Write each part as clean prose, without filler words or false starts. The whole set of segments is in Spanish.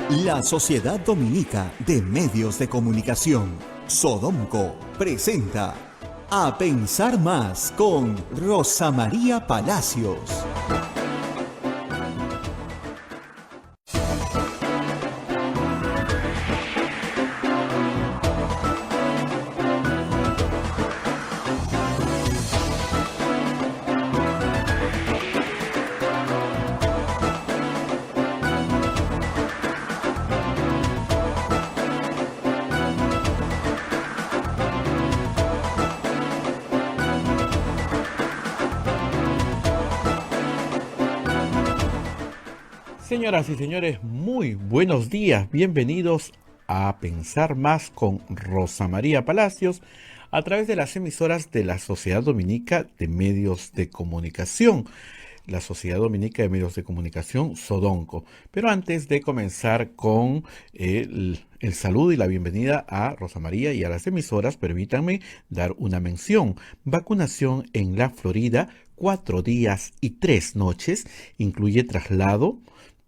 La Sociedad Dominica de Medios de Comunicación, Sodomco, presenta A Pensar Más con Rosa María Palacios. Señoras y señores, muy buenos días. Bienvenidos a Pensar Más con Rosa María Palacios a través de las emisoras de la Sociedad Dominica de Medios de Comunicación. La Sociedad Dominica de Medios de Comunicación, Sodonco. Pero antes de comenzar con el saludo y la bienvenida a Rosa María y a las emisoras, permítanme dar una mención. Vacunación en la Florida, 4 días y 3 noches, incluye traslado,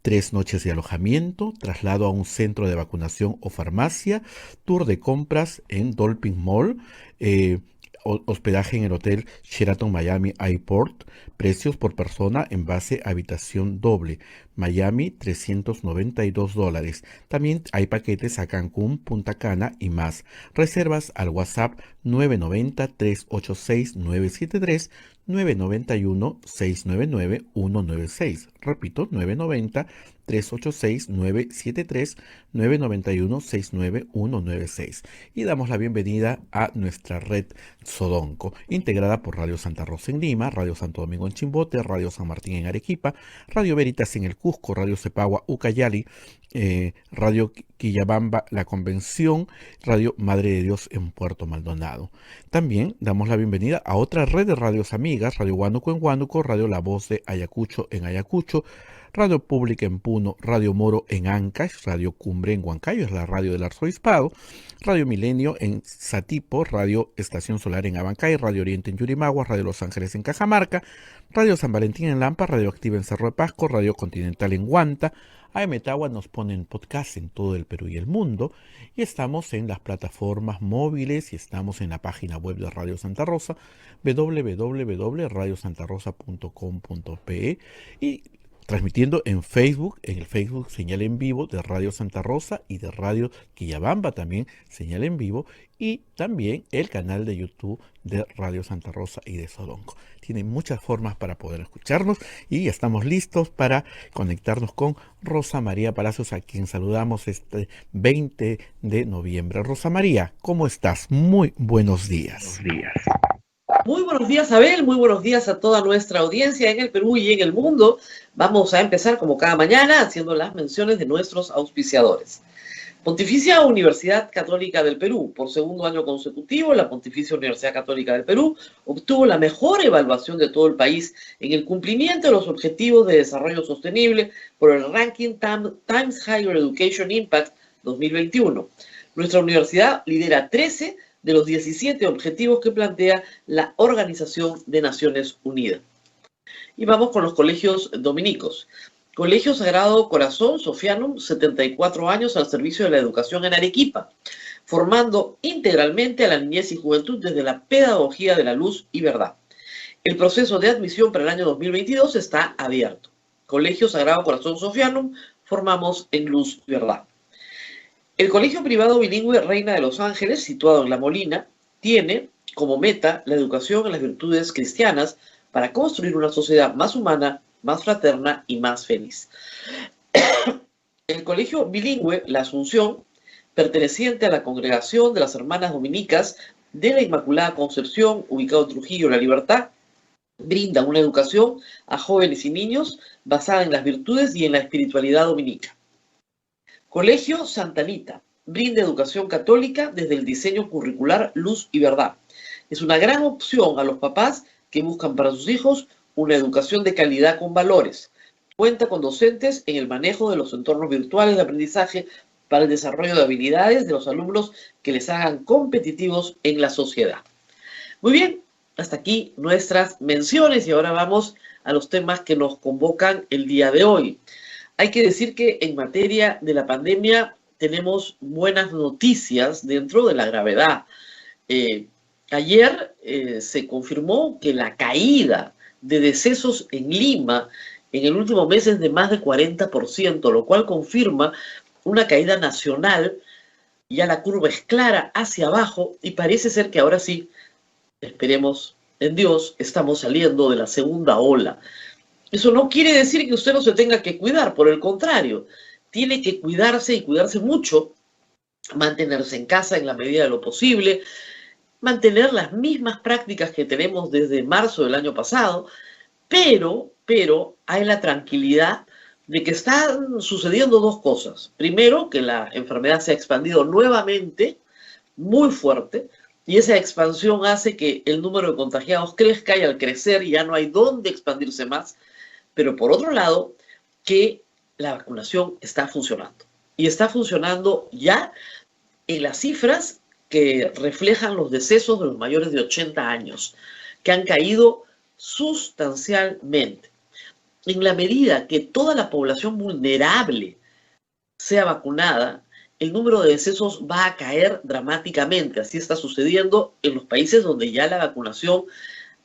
3 noches de alojamiento, traslado a un centro de vacunación o farmacia, tour de compras en Dolphin Mall, hospedaje en el hotel Sheraton Miami Airport, precios por persona en base a habitación doble, Miami $392. También hay paquetes a Cancún, Punta Cana y más. Reservas al WhatsApp 990-386-973, 991-699-196. Repito, 990-386-973, 991-69196. Y damos la bienvenida a nuestra red Sodonco, integrada por Radio Santa Rosa en Lima, Radio Santo Domingo en Chimbote, Radio San Martín en Arequipa, Radio Veritas en el Cusco, Radio Cepagua Ucayali, Radio Quillabamba La Convención, Radio Madre de Dios en Puerto Maldonado. También damos la bienvenida a otra red de radios amigas, Radio Huánuco en Huánuco, Radio La Voz de Ayacucho en Ayacucho, Radio Pública en Puno, Radio Moro en Ancash, Radio Cumbre en Huancayo, es la radio del arzobispado, Radio Milenio en Satipo, Radio Estación Solar en Abancay, Radio Oriente en Yurimaguas, Radio Los Ángeles en Cajamarca, Radio San Valentín en Lampa, Radio Activa en Cerro de Pasco, Radio Continental en Huanta. AM Tagua nos pone en podcast en todo el Perú y el mundo, y estamos en las plataformas móviles y estamos en la página web de Radio Santa Rosa, www.radiosantarosa.com.pe, y transmitiendo en Facebook, en el Facebook señal en vivo de Radio Santa Rosa y de Radio Quillabamba también señal en vivo, y también el canal de YouTube de Radio Santa Rosa y de Sodonco. Tienen muchas formas para poder escucharnos y estamos listos para conectarnos con Rosa María Palacios, a quien saludamos este 20 de noviembre. Rosa María, ¿cómo estás? Muy buenos días. Muy buenos días, Abel. Muy buenos días a toda nuestra audiencia en el Perú y en el mundo. Vamos a empezar, como cada mañana, haciendo las menciones de nuestros auspiciadores. Pontificia Universidad Católica del Perú. Por segundo año consecutivo, la Pontificia Universidad Católica del Perú obtuvo la mejor evaluación de todo el país en el cumplimiento de los objetivos de desarrollo sostenible por el ranking Times Higher Education Impact 2021. Nuestra universidad lidera 13 de los 17 objetivos que plantea la Organización de Naciones Unidas. Y vamos con los colegios dominicos. Colegio Sagrado Corazón Sofianum, 74 años al servicio de la educación en Arequipa, formando integralmente a la niñez y juventud desde la pedagogía de la luz y verdad. El proceso de admisión para el año 2022 está abierto. Colegio Sagrado Corazón Sofianum, formamos en luz y verdad. El Colegio Privado Bilingüe Reina de los Ángeles, situado en La Molina, tiene como meta la educación en las virtudes cristianas para construir una sociedad más humana, más fraterna y más feliz. El Colegio Bilingüe La Asunción, perteneciente a la Congregación de las Hermanas Dominicas de la Inmaculada Concepción, ubicado en Trujillo, La Libertad, brinda una educación a jóvenes y niños basada en las virtudes y en la espiritualidad dominica. Colegio Santa Anita brinda educación católica desde el diseño curricular Luz y Verdad. Es una gran opción a los papás que buscan para sus hijos una educación de calidad con valores. Cuenta con docentes en el manejo de los entornos virtuales de aprendizaje para el desarrollo de habilidades de los alumnos que les hagan competitivos en la sociedad. Muy bien, hasta aquí nuestras menciones y ahora vamos a los temas que nos convocan el día de hoy. hay que decir que en materia de la pandemia tenemos buenas noticias dentro de la gravedad. Ayer se confirmó que la caída de decesos en Lima en el último mes es de más de 40%, lo cual confirma una caída nacional. Ya la curva es clara hacia abajo y parece ser que ahora sí, esperemos en Dios, estamos saliendo de la segunda ola. Eso no quiere decir que usted no se tenga que cuidar, por el contrario, tiene que cuidarse y cuidarse mucho, mantenerse en casa en la medida de lo posible, mantener las mismas prácticas que tenemos desde marzo del año pasado, pero hay la tranquilidad de que están sucediendo dos cosas. Primero, que la enfermedad se ha expandido nuevamente, muy fuerte, y esa expansión hace que el número de contagiados crezca y al crecer ya no hay dónde expandirse más. Pero por otro lado, que la vacunación está funcionando. Y está funcionando ya en las cifras que reflejan los decesos de los mayores de 80 años, que han caído sustancialmente. En la medida que toda la población vulnerable sea vacunada, el número de decesos va a caer dramáticamente. Así está sucediendo en los países donde ya la vacunación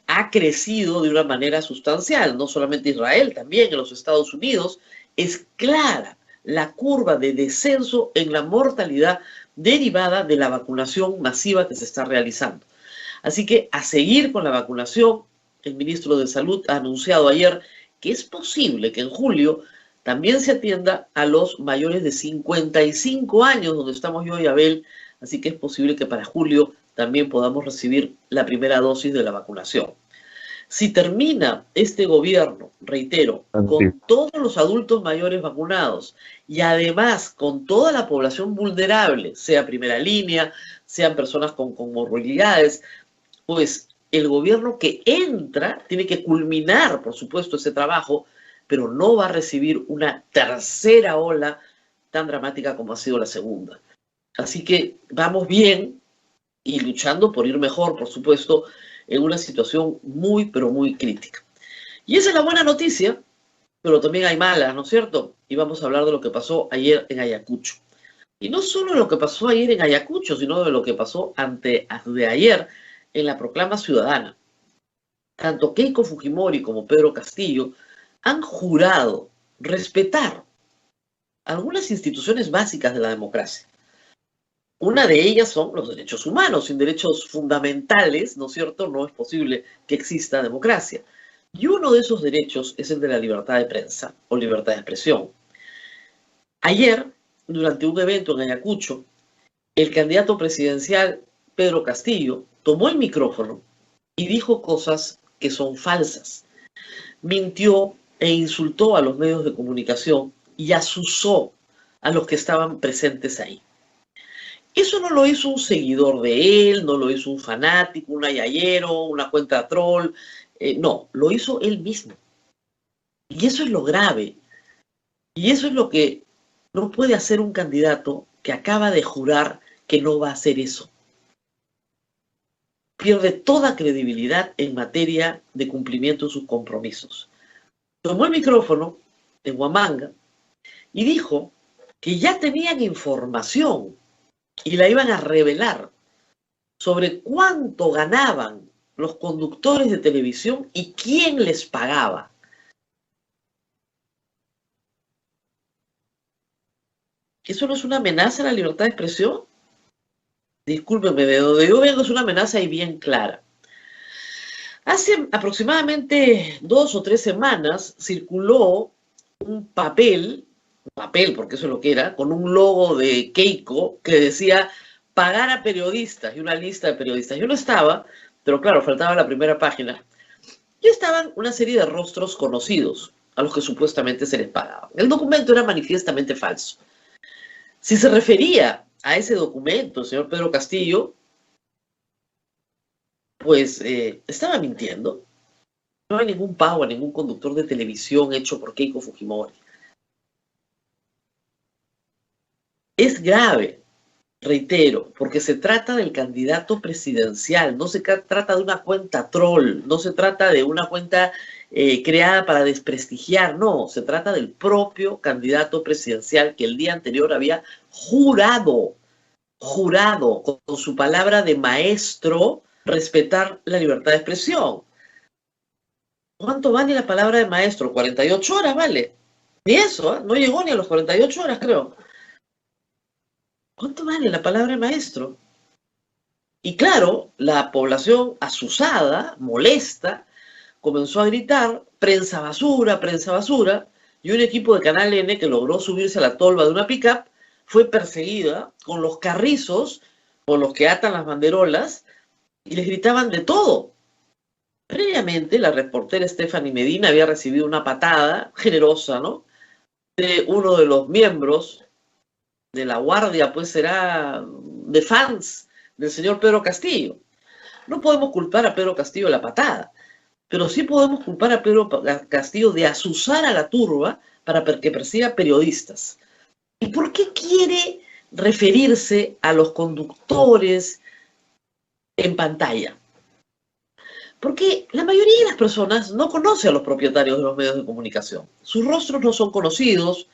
ha crecido de una manera sustancial, no solamente Israel, también en los Estados Unidos. Es clara la curva de descenso en la mortalidad derivada de la vacunación masiva que se está realizando. Así que a seguir con la vacunación. El ministro de Salud ha anunciado ayer que es posible que en julio también se atienda a los mayores de 55 años, donde estamos yo y Abel, así que es posible que para julio también podamos recibir la primera dosis de la vacunación. Si termina este gobierno, reitero, con todos los adultos mayores vacunados y además con toda la población vulnerable, sea primera línea, sean personas con comorbilidades, pues el gobierno que entra tiene que culminar, por supuesto, ese trabajo, pero no va a recibir una tercera ola tan dramática como ha sido la segunda. Así que vamos bien y luchando por ir mejor, por supuesto, en una situación muy, pero muy crítica. Y esa es la buena noticia, pero también hay malas, ¿no es cierto? Y vamos a hablar de lo que pasó ayer en Ayacucho. Y no solo de lo que pasó ayer en Ayacucho, sino de lo que pasó de ayer en la proclama ciudadana. Tanto Keiko Fujimori como Pedro Castillo han jurado respetar algunas instituciones básicas de la democracia. Una de ellas son los derechos humanos. Sin derechos fundamentales, ¿no es cierto?, no es posible que exista democracia. Y uno de esos derechos es el de la libertad de prensa o libertad de expresión. Ayer, durante un evento en Ayacucho, el candidato presidencial Pedro Castillo tomó el micrófono y dijo cosas que son falsas. Mintió e insultó a los medios de comunicación y asusó a los que estaban presentes ahí. Eso no lo hizo un seguidor de él, no lo hizo un fanático, un ayayero, una cuenta troll. No, lo hizo él mismo. Y eso es lo grave. Y eso es lo que no puede hacer un candidato que acaba de jurar que no va a hacer eso. Pierde toda credibilidad en materia de cumplimiento de sus compromisos. Tomó el micrófono en Huamanga y dijo que ya tenían información y la iban a revelar sobre cuánto ganaban los conductores de televisión y quién les pagaba. ¿Eso no es una amenaza a la libertad de expresión? Discúlpeme, de donde yo vengo es una amenaza y bien clara. Hace aproximadamente 2 o 3 semanas circuló un papel porque eso es lo que era, con un logo de Keiko que decía pagar a periodistas y una lista de periodistas. Yo no estaba, pero claro, faltaba la primera página. Y estaban una serie de rostros conocidos a los que supuestamente se les pagaba. El documento era manifiestamente falso. Si se refería a ese documento, el señor Pedro Castillo, pues estaba mintiendo. No hay ningún pago a ningún conductor de televisión hecho por Keiko Fujimori. Es grave, reitero, porque se trata del candidato presidencial, no se trata de una cuenta troll, no se trata de una cuenta creada para desprestigiar, no, se trata del propio candidato presidencial que el día anterior había jurado con su palabra de maestro respetar la libertad de expresión. ¿Cuánto vale la palabra de maestro? 48 horas vale. Ni eso, ¿eh? No llegó ni a los 48 horas, creo. ¿Cuánto vale la palabra de maestro? Y claro, la población asusada, molesta, comenzó a gritar prensa basura, y un equipo de Canal N que logró subirse a la tolva de una pick-up fue perseguida con los carrizos con los que atan las banderolas y les gritaban de todo. Previamente, la reportera Stephanie Medina había recibido una patada generosa, ¿no?, de uno de los miembros de la guardia, pues será de fans del señor Pedro Castillo. No podemos culpar a Pedro Castillo de la patada, pero sí podemos culpar a Pedro Castillo de azuzar a la turba para que persiga periodistas. ¿Y por qué quiere referirse a los conductores en pantalla? Porque la mayoría de las personas no conoce a los propietarios de los medios de comunicación. Sus rostros no son conocidos,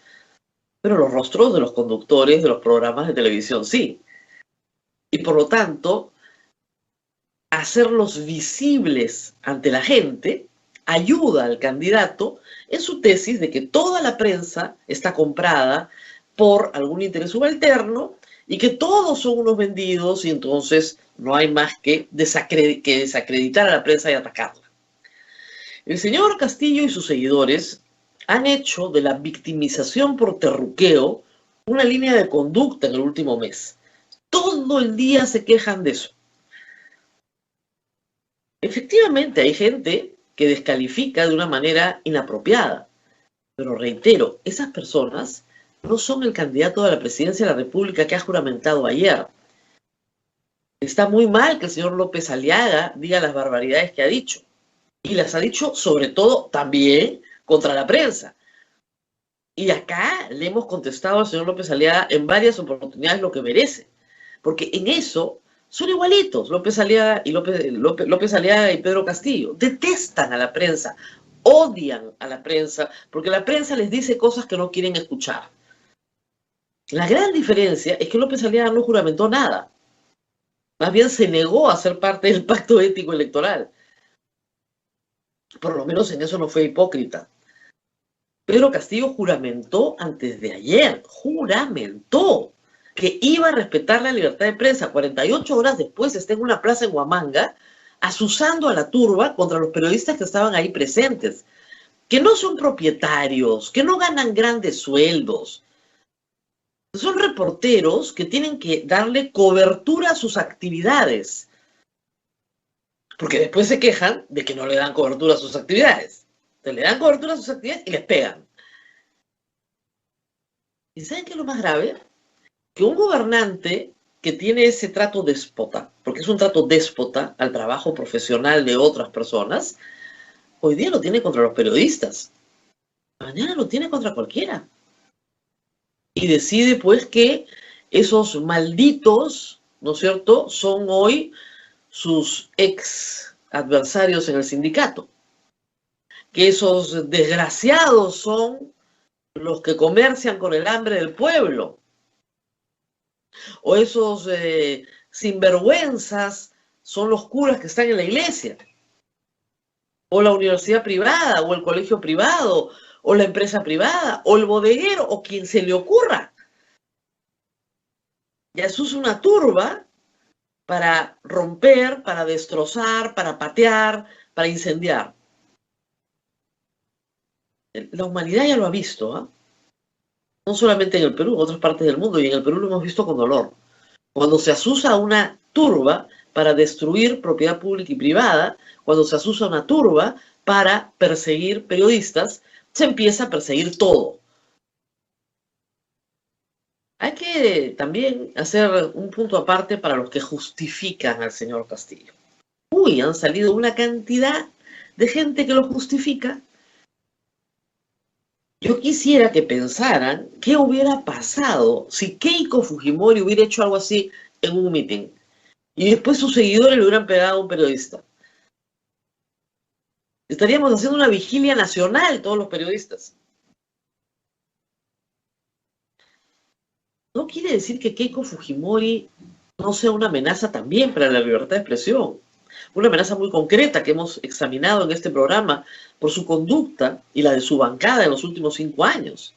pero los rostros de los conductores de los programas de televisión sí. Y por lo tanto, hacerlos visibles ante la gente ayuda al candidato en su tesis de que toda la prensa está comprada por algún interés subalterno y que todos son unos vendidos y entonces no hay más que desacreditar a la prensa y atacarla. El señor Castillo y sus seguidores han hecho de la victimización por terruqueo una línea de conducta en el último mes. Todo el día se quejan de eso. Efectivamente, hay gente que descalifica de una manera inapropiada, pero reitero, esas personas no son el candidato a la presidencia de la República que ha juramentado ayer. Está muy mal que el señor López Aliaga diga las barbaridades que ha dicho. Y las ha dicho sobre todo también contra la prensa. Y acá le hemos contestado al señor López Aliaga en varias oportunidades lo que merece. Porque en eso son igualitos, López Aliaga y Pedro Castillo. Detestan a la prensa, odian a la prensa, porque la prensa les dice cosas que no quieren escuchar. La gran diferencia es que López Aliaga no juramentó nada. Más bien se negó a ser parte del pacto ético electoral. Por lo menos en eso no fue hipócrita. Pedro Castillo juramentó antes de ayer, juramentó que iba a respetar la libertad de prensa. 48 horas después está en una plaza en Huamanga, azuzando a la turba contra los periodistas que estaban ahí presentes, que no son propietarios, que no ganan grandes sueldos. Son reporteros que tienen que darle cobertura a sus actividades, porque después se quejan de que no le dan cobertura a sus actividades. Entonces, le dan cobertura a sus actividades y les pegan. ¿Y saben qué es lo más grave? Que un gobernante que tiene ese trato déspota, porque es un trato déspota al trabajo profesional de otras personas, hoy día lo tiene contra los periodistas. Mañana lo tiene contra cualquiera. Y decide pues que esos malditos, ¿no es cierto?, son hoy sus ex adversarios en el sindicato. Que esos desgraciados son los que comercian con el hambre del pueblo. O esos sinvergüenzas son los curas que están en la iglesia. O la universidad privada, o el colegio privado, o la empresa privada, o el bodeguero, o quien se le ocurra. Ya se usa una turba para romper, para destrozar, para patear, para incendiar. La humanidad ya lo ha visto, ¿eh? No solamente en el Perú, en otras partes del mundo, y en el Perú lo hemos visto con dolor. Cuando se asusa una turba para destruir propiedad pública y privada, cuando se asusa una turba para perseguir periodistas, se empieza a perseguir todo. Hay que también hacer un punto aparte para los que justifican al señor Castillo. Han salido una cantidad de gente que lo justifica. Yo quisiera que pensaran qué hubiera pasado si Keiko Fujimori hubiera hecho algo así en un mitin y después sus seguidores le hubieran pegado a un periodista. Estaríamos haciendo una vigilia nacional todos los periodistas. No quiere decir que Keiko Fujimori no sea una amenaza también para la libertad de expresión. Una amenaza muy concreta que hemos examinado en este programa por su conducta y la de su bancada en los últimos 5 años.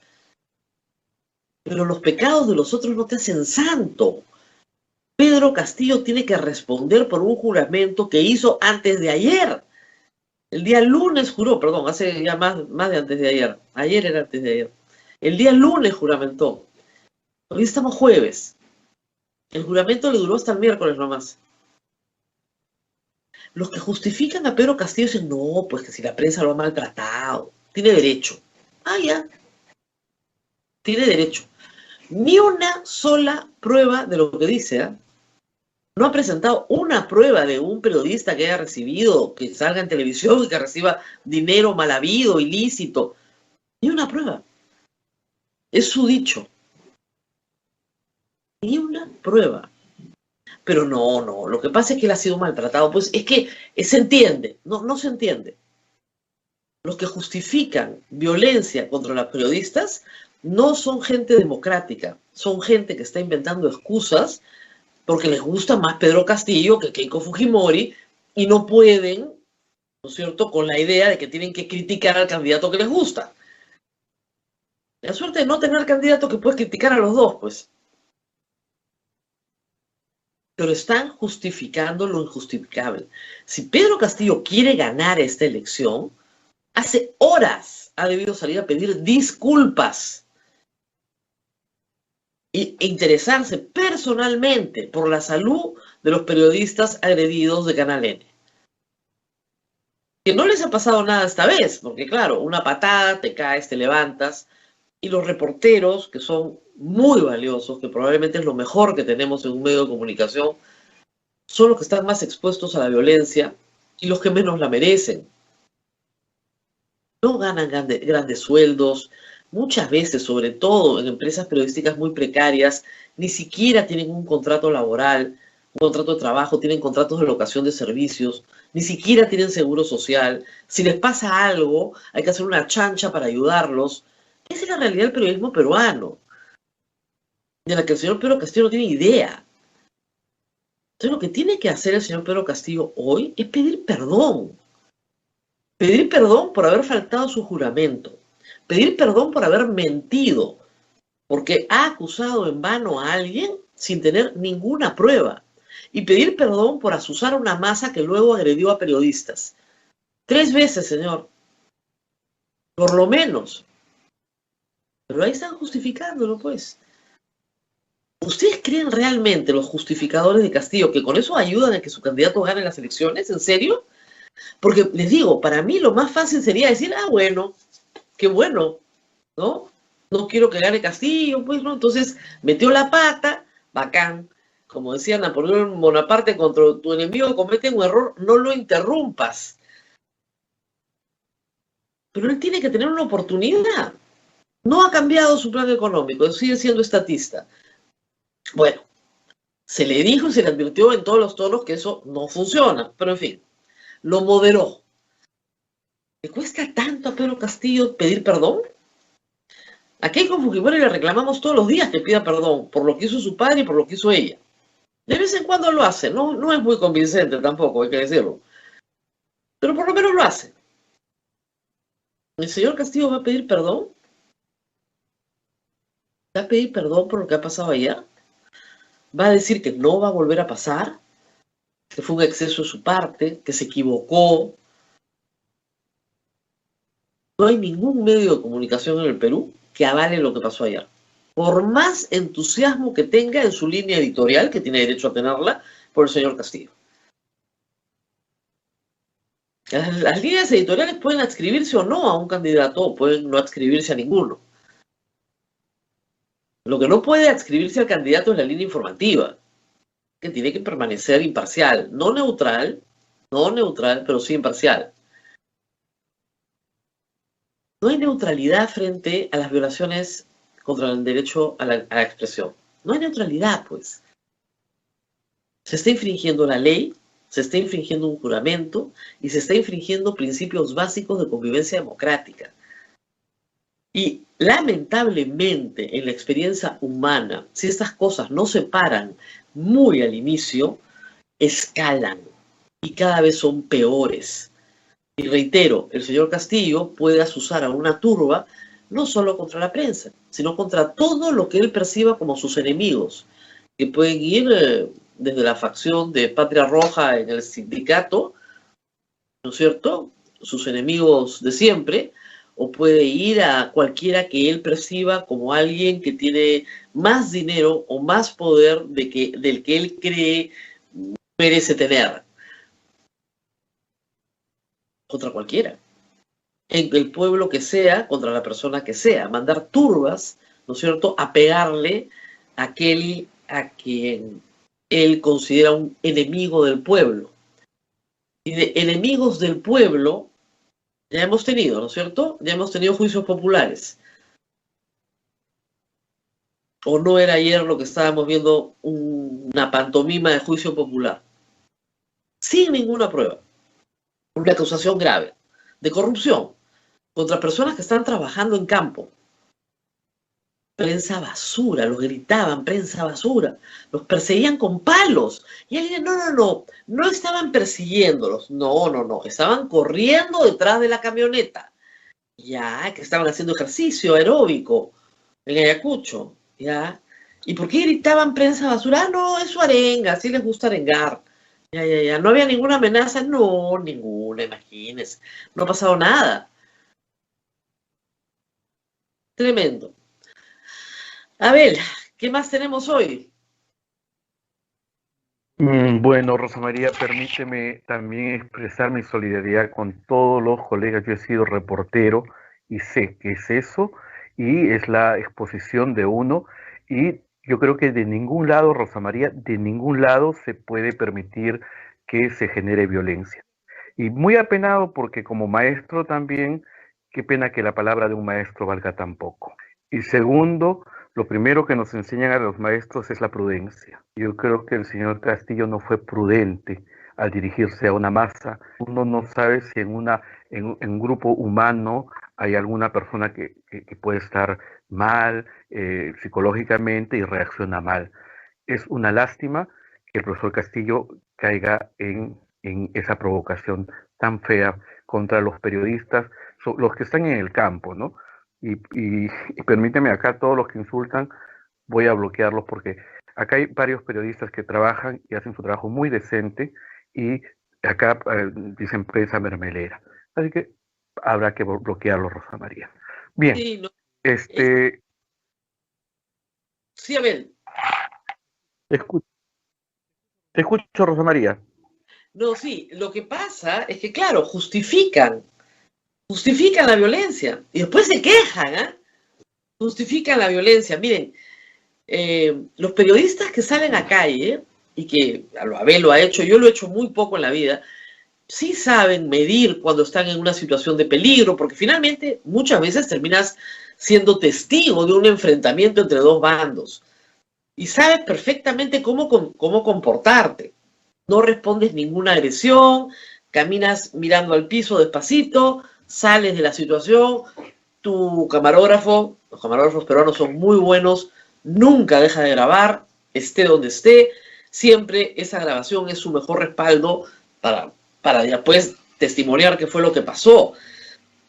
Pero los pecados de los otros no te hacen santo. Pedro Castillo tiene que responder por un juramento que hizo antes de ayer. El día lunes juró, perdón, hace ya más de antes de ayer. Ayer era antes de ayer. El día lunes juramentó. Hoy estamos jueves. El juramento le duró hasta el miércoles nomás. Los que justifican a Pedro Castillo dicen, no, pues que si la prensa lo ha maltratado, tiene derecho. Ah, ya. Tiene derecho. Ni una sola prueba de lo que dice, ¿eh? No ha presentado una prueba de un periodista que haya recibido, que salga en televisión y que reciba dinero mal habido, ilícito. Ni una prueba. Es su dicho. Ni una prueba. Pero no, lo que pasa es que él ha sido maltratado. Pues es que se entiende, no se entiende. Los que justifican violencia contra los periodistas no son gente democrática, son gente que está inventando excusas porque les gusta más Pedro Castillo que Keiko Fujimori y no pueden, ¿no es cierto?, con la idea de que tienen que criticar al candidato que les gusta. La suerte de no tener candidato que puedes criticar a los dos, pues. Pero están justificando lo injustificable. Si Pedro Castillo quiere ganar esta elección, hace horas ha debido salir a pedir disculpas e interesarse personalmente por la salud de los periodistas agredidos de Canal N. Que no les ha pasado nada esta vez, porque claro, una patada, te caes, te levantas, y los reporteros, que son muy valiosos, que probablemente es lo mejor que tenemos en un medio de comunicación, son los que están más expuestos a la violencia y los que menos la merecen. No ganan grandes sueldos, muchas veces, sobre todo en empresas periodísticas muy precarias, ni siquiera tienen un contrato laboral, un contrato de trabajo, tienen contratos de locación de servicios, ni siquiera tienen seguro social. Si les pasa algo, hay que hacer una chancha para ayudarlos. Esa es la realidad del periodismo peruano, de la que el señor Pedro Castillo no tiene idea. Entonces lo que tiene que hacer el señor Pedro Castillo hoy es pedir perdón. Pedir perdón por haber faltado su juramento. Pedir perdón por haber mentido, porque ha acusado en vano a alguien sin tener ninguna prueba. Y pedir perdón por azuzar a una masa que luego agredió a periodistas. 3 veces, señor. Por lo menos. Pero ahí están justificándolo, pues. ¿Ustedes creen realmente, los justificadores de Castillo, que con eso ayudan a que su candidato gane las elecciones? ¿En serio? Porque les digo, para mí lo más fácil sería decir, ah, bueno, qué bueno, ¿no? No quiero que gane Castillo, pues, ¿no? Entonces, metió la pata, bacán. Como decía Napoleón Bonaparte, contra tu enemigo comete un error, no lo interrumpas. Pero él tiene que tener una oportunidad. No ha cambiado su plan económico, sigue siendo estatista. Bueno, se le dijo y se le advirtió en todos los tonos que eso no funciona, pero en fin, lo moderó. ¿Le cuesta tanto a Pedro Castillo pedir perdón? A Keiko Fujimori le reclamamos todos los días que pida perdón por lo que hizo su padre y por lo que hizo ella. De vez en cuando lo hace, no es muy convincente tampoco, hay que decirlo. Pero por lo menos lo hace. ¿El señor Castillo va a pedir perdón? ¿Va a pedir perdón por lo que ha pasado allá? ¿Va a decir que no va a volver a pasar? ¿Que fue un exceso de su parte? ¿Que se equivocó? No hay ningún medio de comunicación en el Perú que avale lo que pasó allá. Por más entusiasmo que tenga en su línea editorial, que tiene derecho a tenerla, por el señor Castillo. Las líneas editoriales pueden adscribirse o no a un candidato, o pueden no adscribirse a ninguno. Lo que no puede adscribirse al candidato es la línea informativa, que tiene que permanecer imparcial, no neutral, pero sí imparcial. No hay neutralidad frente a las violaciones contra el derecho a la expresión. No hay neutralidad, pues. Se está infringiendo la ley se está infringiendo un juramento y se está infringiendo principios básicos de convivencia democrática. Y lamentablemente en la experiencia humana, si estas cosas no se paran muy al inicio, escalan y cada vez son peores. Y reitero, el señor Castillo puede asusar a una turba no solo contra la prensa, sino contra todo lo que él perciba como sus enemigos, que pueden ir desde la facción de Patria Roja en el sindicato, ¿no es cierto?, sus enemigos de siempre, o puede ir a cualquiera que él perciba como alguien que tiene más dinero o más poder del que él cree merece tener. Contra cualquiera. En el pueblo que sea, contra la persona que sea. Mandar turbas, ¿no es cierto?, a pegarle a aquel a quien él considera un enemigo del pueblo. Y de enemigos del pueblo ya hemos tenido, ¿no es cierto? Ya hemos tenido juicios populares. ¿O no era ayer lo que estábamos viendo una pantomima de juicio popular? Sin ninguna prueba. Una acusación grave de corrupción contra personas que están trabajando en campo. Prensa basura, los gritaban, prensa basura, los perseguían con palos. Y alguien, no estaban persiguiéndolos, no, estaban corriendo detrás de la camioneta. Ya, que estaban haciendo ejercicio aeróbico en Ayacucho, ya. ¿Y por qué gritaban prensa basura? Ah, no, es su arenga, así les gusta arengar. Ya, no había ninguna amenaza, no, ninguna, imagínense. No ha pasado nada. Tremendo. Abel, ¿qué más tenemos hoy? Bueno, Rosa María, permíteme también expresar mi solidaridad con todos los colegas. Yo he sido reportero y sé que es eso, y es la exposición de uno, y yo creo que de ningún lado, Rosa María, de ningún lado se puede permitir que se genere violencia. Y muy apenado porque como maestro también, qué pena que la palabra de un maestro valga tan poco. Y segundo, lo primero que nos enseñan a los maestros es la prudencia. Yo creo que el señor Castillo no fue prudente al dirigirse a una masa. Uno no sabe si en un grupo humano hay alguna persona que puede estar mal psicológicamente y reacciona mal. Es una lástima que el profesor Castillo caiga en esa provocación tan fea contra los periodistas, los que están en el campo, ¿no? Y permíteme, acá todos los que insultan voy a bloquearlos porque acá hay varios periodistas que trabajan y hacen su trabajo muy decente y acá dicen prensa mermelera. Así que habrá que bloquearlos, Rosa María. Bien, Sí, no, sí, Abel. Te escucho, Rosa María. No, sí, lo que pasa es que, claro, justifican la violencia y después se quejan, ¿eh? Justifican la violencia. Miren, los periodistas que salen a calle, y que Abel lo ha hecho, yo lo he hecho muy poco en la vida, sí saben medir cuando están en una situación de peligro, porque finalmente muchas veces terminas siendo testigo de un enfrentamiento entre dos bandos y sabes perfectamente cómo comportarte. No respondes ninguna agresión, caminas mirando al piso despacito, sales de la situación, tu camarógrafo, los camarógrafos peruanos son muy buenos, nunca deja de grabar, esté donde esté, siempre esa grabación es su mejor respaldo para después testimoniar qué fue lo que pasó.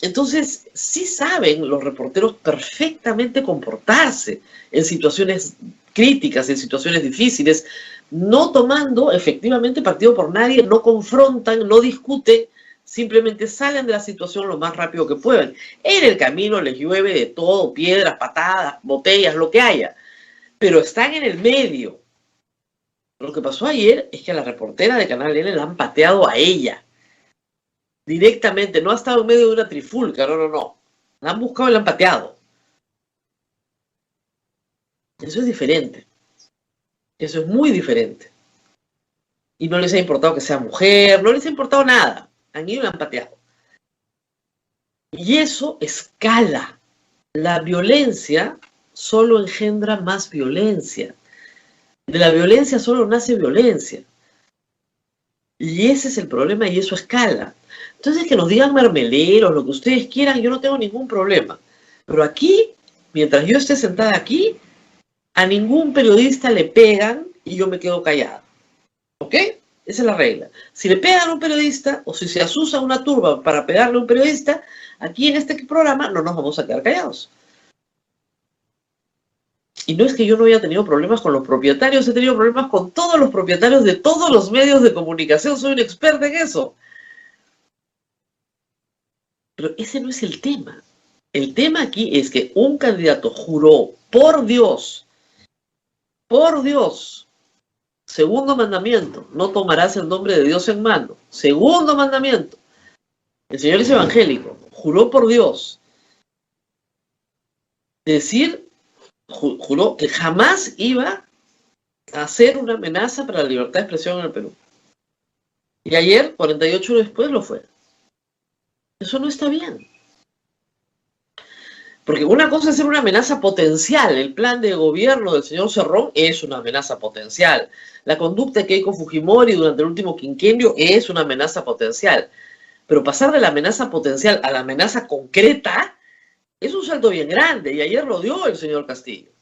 Entonces, sí saben los reporteros perfectamente comportarse en situaciones críticas, en situaciones difíciles, no tomando efectivamente partido por nadie, no confrontan, no discuten, simplemente salen de la situación lo más rápido que pueden. En el camino les llueve de todo, piedras, patadas, botellas, lo que haya, pero están en el medio. Lo que pasó ayer es que a la reportera de Canal N la han pateado a ella. Directamente, no ha estado en medio de una trifulca, no. La han buscado y la han pateado. Eso es diferente. Eso es muy diferente. Y no les ha importado que sea mujer, no les ha importado nada. Han ido y la han pateado. Y eso escala. La violencia solo engendra más violencia. De la violencia solo nace violencia. Y ese es el problema y eso escala. Entonces, que nos digan mermeleros, lo que ustedes quieran, yo no tengo ningún problema. Pero aquí, mientras yo esté sentada aquí, a ningún periodista le pegan y yo me quedo callada. ¿Ok? Esa es la regla. Si le pegan a un periodista o si se asusa una turba para pegarle a un periodista, aquí en este programa no nos vamos a quedar callados. Y no es que yo no haya tenido problemas con los propietarios, he tenido problemas con todos los propietarios de todos los medios de comunicación, soy un experto en eso. Pero ese no es el tema. El tema aquí es que un candidato juró, por Dios, segundo mandamiento, no tomarás el nombre de Dios en mano. Segundo mandamiento, el Señor es evangélico, juró por Dios, juró que jamás iba a ser una amenaza para la libertad de expresión en el Perú. Y ayer, 48 horas después, lo fue. Eso no está bien. Porque una cosa es ser una amenaza potencial. El plan de gobierno del señor Cerrón es una amenaza potencial. La conducta de Keiko Fujimori durante el último quinquenio es una amenaza potencial. Pero pasar de la amenaza potencial a la amenaza concreta es un salto bien grande. Y ayer lo dio el señor Castillo.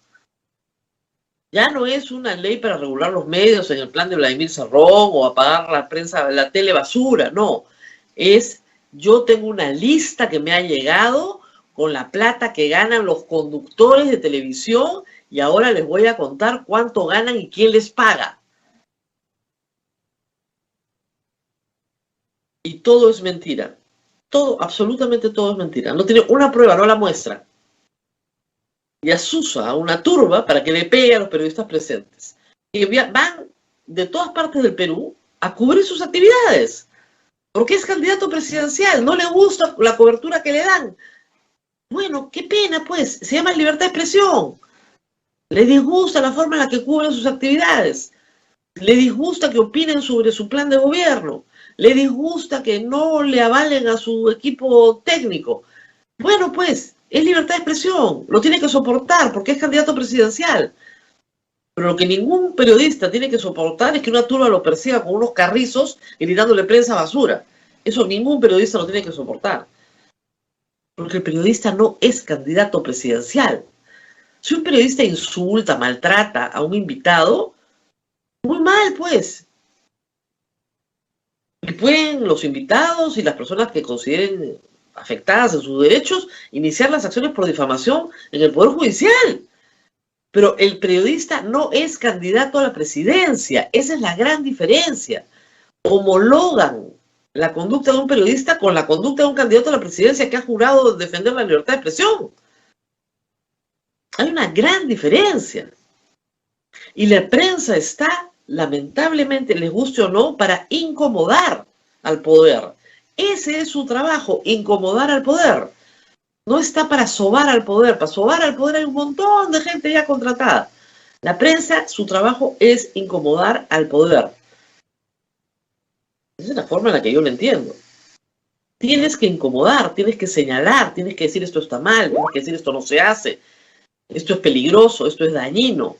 Ya no es una ley para regular los medios en el plan de Vladimir Cerrón o apagar la prensa, la tele basura. No. Yo tengo una lista que me ha llegado con la plata que ganan los conductores de televisión y ahora les voy a contar cuánto ganan y quién les paga. Y todo es mentira. Todo, absolutamente todo es mentira. No tiene una prueba, no la muestra. Y asusa a una turba para que le pegue a los periodistas presentes. Y van de todas partes del Perú a cubrir sus actividades. Porque es candidato presidencial, no le gusta la cobertura que le dan. Bueno, qué pena pues, se llama libertad de expresión. Le disgusta la forma en la que cubren sus actividades. Le disgusta que opinen sobre su plan de gobierno. Le disgusta que no le avalen a su equipo técnico. Bueno pues, es libertad de expresión, lo tiene que soportar porque es candidato presidencial. Pero lo que ningún periodista tiene que soportar es que una turba lo persiga con unos carrizos gritándole prensa basura. Eso ningún periodista lo tiene que soportar. Porque el periodista no es candidato presidencial. Si un periodista insulta, maltrata a un invitado, muy mal pues. Y pueden los invitados y las personas que consideren afectadas en sus derechos iniciar las acciones por difamación en el Poder Judicial. Pero el periodista no es candidato a la presidencia. Esa es la gran diferencia. Homologan la conducta de un periodista con la conducta de un candidato a la presidencia que ha jurado defender la libertad de expresión. Hay una gran diferencia. Y la prensa está, lamentablemente, les guste o no, para incomodar al poder. Ese es su trabajo, incomodar al poder. No está para sobar al poder. Para sobar al poder hay un montón de gente ya contratada. La prensa, su trabajo es incomodar al poder. Esa es la forma en la que yo lo entiendo. Tienes que incomodar, tienes que señalar, tienes que decir esto está mal, tienes que decir esto no se hace, esto es peligroso, esto es dañino.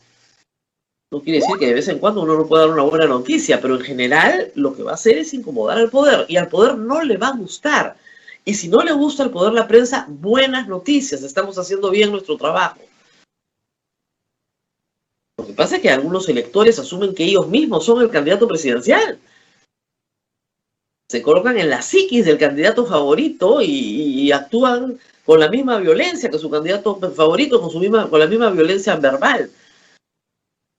No quiere decir que de vez en cuando uno no pueda dar una buena noticia, pero en general lo que va a hacer es incomodar al poder y al poder no le va a gustar. Y si no le gusta al poder la prensa, buenas noticias, estamos haciendo bien nuestro trabajo. Lo que pasa es que algunos electores asumen que ellos mismos son el candidato presidencial. Se colocan en la psiquis del candidato favorito y actúan con la misma violencia que su candidato favorito, con la misma violencia verbal.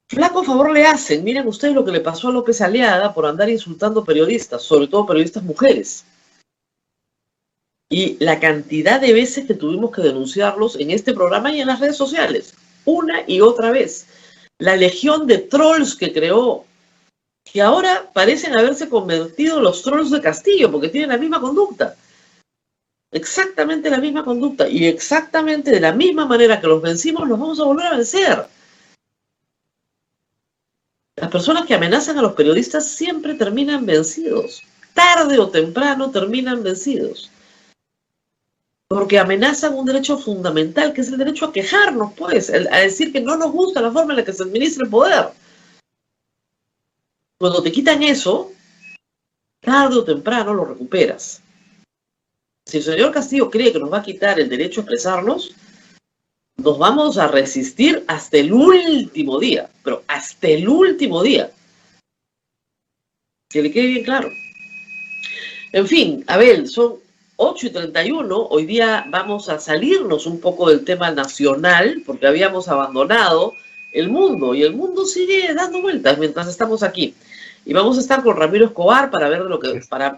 Flaco favor le hacen. Miren ustedes lo que le pasó a López Aliaga por andar insultando periodistas, sobre todo periodistas mujeres. Y la cantidad de veces que tuvimos que denunciarlos en este programa y en las redes sociales, una y otra vez. La legión de trolls que creó, que ahora parecen haberse convertido en los trolls de Castillo, porque tienen la misma conducta. Exactamente la misma conducta. Y exactamente de la misma manera que los vencimos, los vamos a volver a vencer. Las personas que amenazan a los periodistas siempre terminan vencidos. Tarde o temprano terminan vencidos. Porque amenazan un derecho fundamental, que es el derecho a quejarnos, pues, a decir que no nos gusta la forma en la que se administra el poder. Cuando te quitan eso, tarde o temprano lo recuperas. Si el señor Castillo cree que nos va a quitar el derecho a expresarnos, nos vamos a resistir hasta el último día, pero hasta el último día. Que le quede bien claro. En fin, Abel, son 8:31, hoy día vamos a salirnos un poco del tema nacional, porque habíamos abandonado el mundo, y el mundo sigue dando vueltas mientras estamos aquí. Y vamos a estar con Ramiro Escobar para ver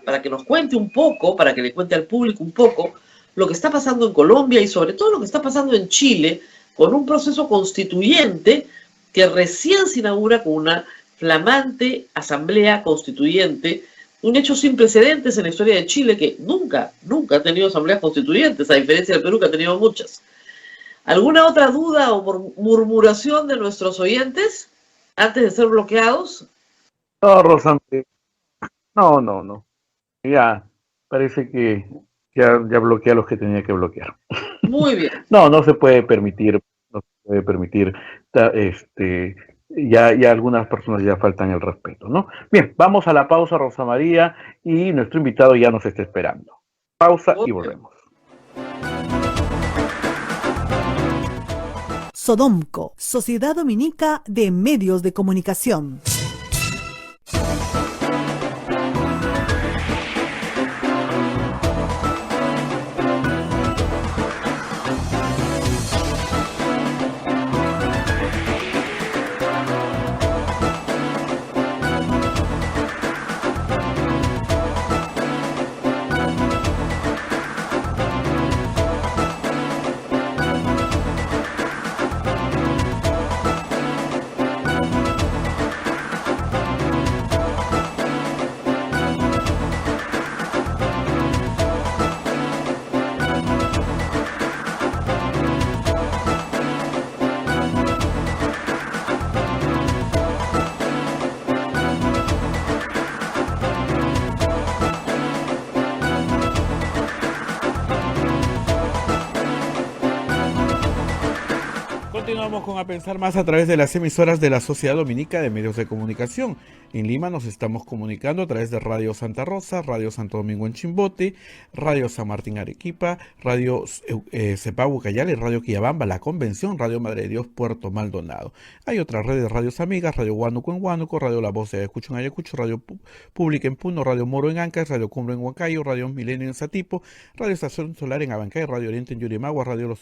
para que nos cuente un poco, para que le cuente al público un poco lo que está pasando en Colombia y sobre todo lo que está pasando en Chile con un proceso constituyente que recién se inaugura con una flamante asamblea constituyente, un hecho sin precedentes en la historia de Chile que nunca ha tenido asambleas constituyentes, a diferencia del Perú que ha tenido muchas. ¿Alguna otra duda o murmuración de nuestros oyentes antes de ser bloqueados? No, Rosa, no. Ya, parece que ya bloqueé a los que tenía que bloquear. Muy bien. No se puede permitir, ya algunas personas ya faltan el respeto, ¿no? Bien, vamos a la pausa, Rosa María, y nuestro invitado ya nos está esperando. Pausa y volvemos. Sodomco, Sociedad Dominica de Medios de Comunicación. Continuamos con A Pensar Más a través de las emisoras de la Sociedad Dominica de Medios de Comunicación. En Lima nos estamos comunicando a través de Radio Santa Rosa, Radio Santo Domingo en Chimbote, Radio San Martín Arequipa, Radio Cepabu Cayale, Radio Quillabamba, La Convención, Radio Madre de Dios Puerto Maldonado. Hay otras redes de radios amigas, Radio Huánuco en Huánuco, Radio La Voz de Ayacucho en Ayacucho, Radio Pública en Puno, Radio Moro en Ancash, Radio Cumbro en Huancayo, Radio Milenio en Satipo, Radio Estación Solar en Abancay, Radio Oriente en Yurimagua, Radio